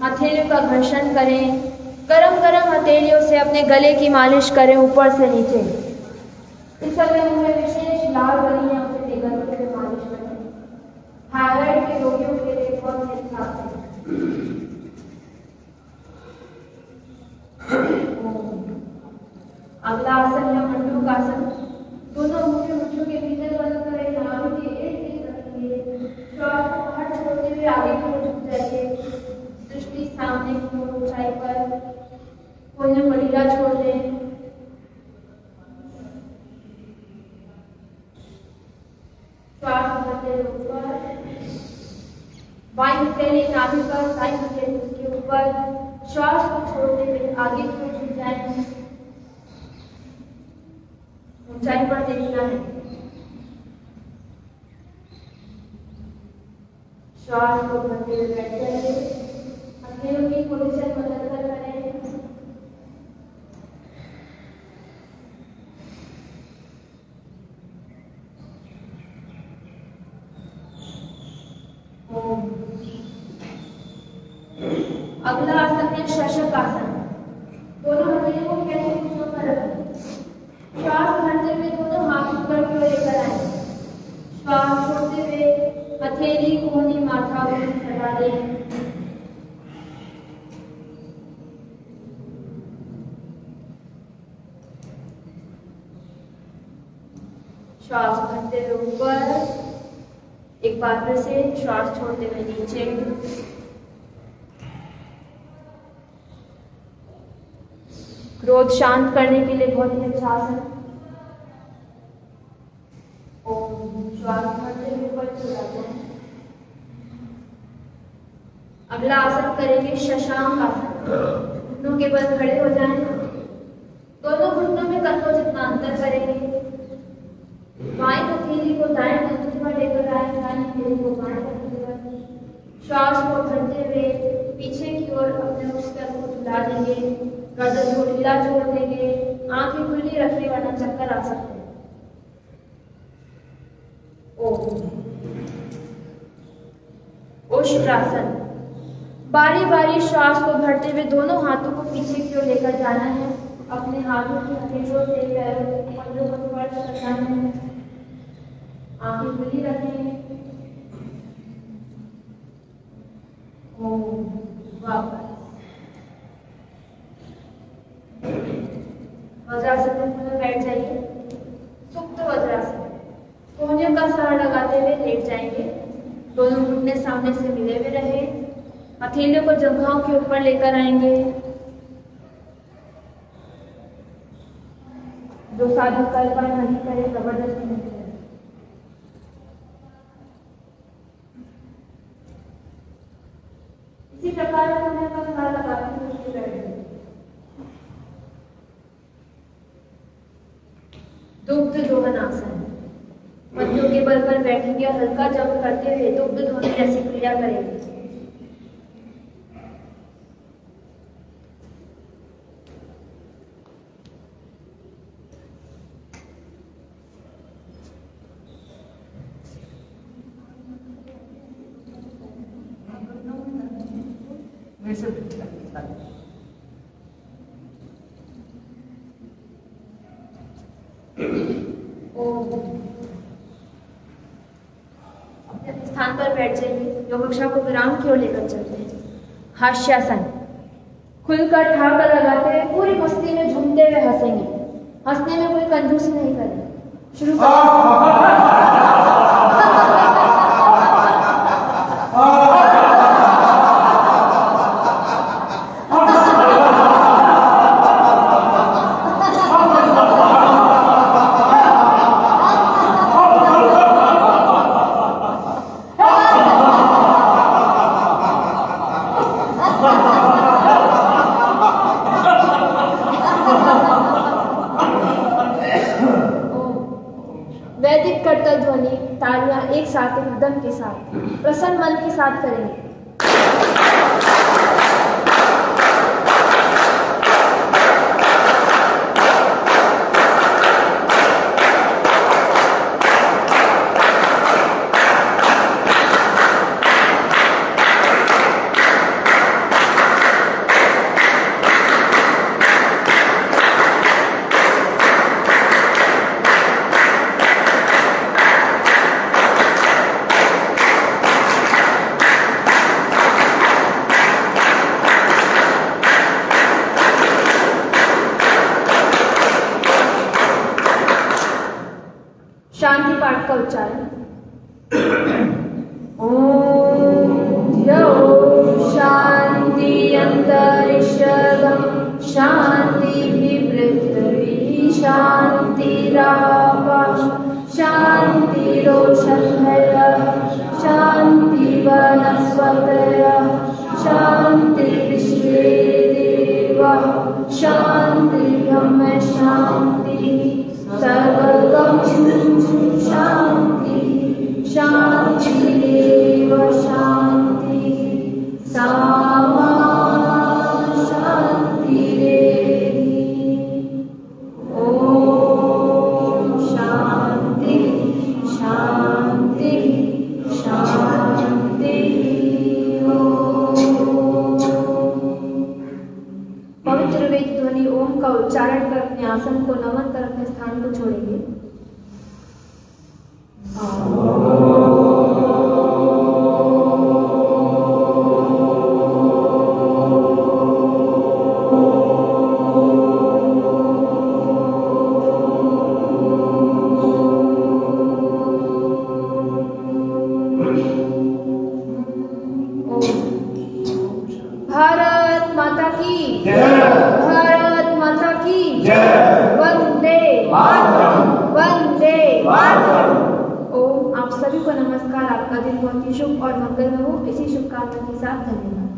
हथेलियों का घर्षण करें। गरम गरम हथेलियों से अपने गले की मालिश करें ऊपर से नीचे। इस समय मुंह में विशेष लाल गलियां अपने गलों से मालिश करें। थायराइड के रोगियों के लिए बहुत ही अच्छा है। अगला आसन है मंडूक आसन। दोनों मुख्य मुट्ठियों के भीतर बंद करें। नाभि के इर्द-गिर्द रखिए। श्वास को बाहर छोड़ते हुए आगे की ओर झुक जाइए। दृष्टि सामने की ओर ऊंचाई पर। कोहनी मड़ीला छोड़ दें। श्वास भरते हुए ऊपर। बाईं हथेली नाभि पर, दाईं हथेली उसके ऊपर। श्वास को छोड़ते हुए आगे की ओर झुक जाएं। ऊंचाई पर देखना है। श्वास को भरते हुए बैठ जाइए। हथेलियों की पोजीशन बदल कर करें। अगला आसन है शशक आसन। दोनों हथेलियों को कैसे घुटनों पर रखें। श्वास भरते हुए दोनों हाथ ऊपर की ओर लेकर आए। श्वास छोड़ते हुए हथेली कोहनी माथा को हटा दें। श्वास भरते हुए ऊपर, एक बार फिर से श्वास छोड़ते हुए नीचे। क्रोध शांत करने के लिए बहुत ही अच्छा आसन। श्वास भरते हुए ऊपर चले जाते हैं। अगला आसन करेंगे शशांक आसन। घुटनों के बल खड़े हो जाएं। दोनों घुटनों में कंधों जितना अंतर करेंगे। बाएं हथेली को दाएं कंधे पर लेकर आए, दाएं हथेली को बाएं कंधे पर। श्वास को भरते हुए पीछे की ओर अपने उस्तर को झुला देंगे। गर्दन को ढीला छोड़ देंगे। आंखें खुली रखने वाला चक्कर आ सकते हैं। उष्ट्रासन। बारी बारी श्वास को भरते हुए दोनों हाथों को पीछे की ओर लेकर जाना है। अपने हाथों की हथेलियों से पैरों को पंजों को स्पर्श करना है। आंखें खुली रखें। वापस वज्रासन में बैठ जाइए। सुप्त वज्रासन। कोहनियों का सहारा लगाते हुए लेट जाएंगे। दोनों घुटने सामने से मिले हुए रहे। हथेलियों को जंघाओं के ऊपर लेकर आएंगे। जो साधक कर पाए नहीं करे, जबरदस्ती नहीं करे। इसी प्रकार कोहनियों का सहारा लगाते हुए बैठेंगे। दुग्ध दोहन आसन। पत्तियों के बल पर बैठेंगे और हल्का जंप करते हुए दुग्ध दोहन जैसी क्रिया करेंगे। अपने स्थान पर बैठ जाइए। योग कक्षा को विराम की ओर लेकर चलते हैं। हास्यासन। खुलकर ठहाका लगाते हुए पूरी मस्ती में झूमते हुए हंसेंगे। हंसने में कोई कंजूसी नहीं करें। शुरू वैदिक करतल ध्वनि तालियां एक साथ उद्यम के साथ प्रसन्न मन के साथ करेंगे। शांति पाठ का उच्चारण। ओम शांति अंतरिक्षगम शांति पृथ्वी शांतिरापः शांतिरोषधयः शांति वनस्पतयः शांति विश्वे देवाः शांति ब्रह्म शांति सर्वगम शांति शांतिरेव शांति सामा अपने आसन को नमन कर अपने स्थान को छोड़ेंगे। भारत माता की जय। भारत माता की जय। वंदे मातरम। वंदे मातरम। ओम। आप सभी को नमस्कार। आपका दिन बहुत ही शुभ और मंगलमय हो। इसी शुभकामना के साथ धन्यवाद।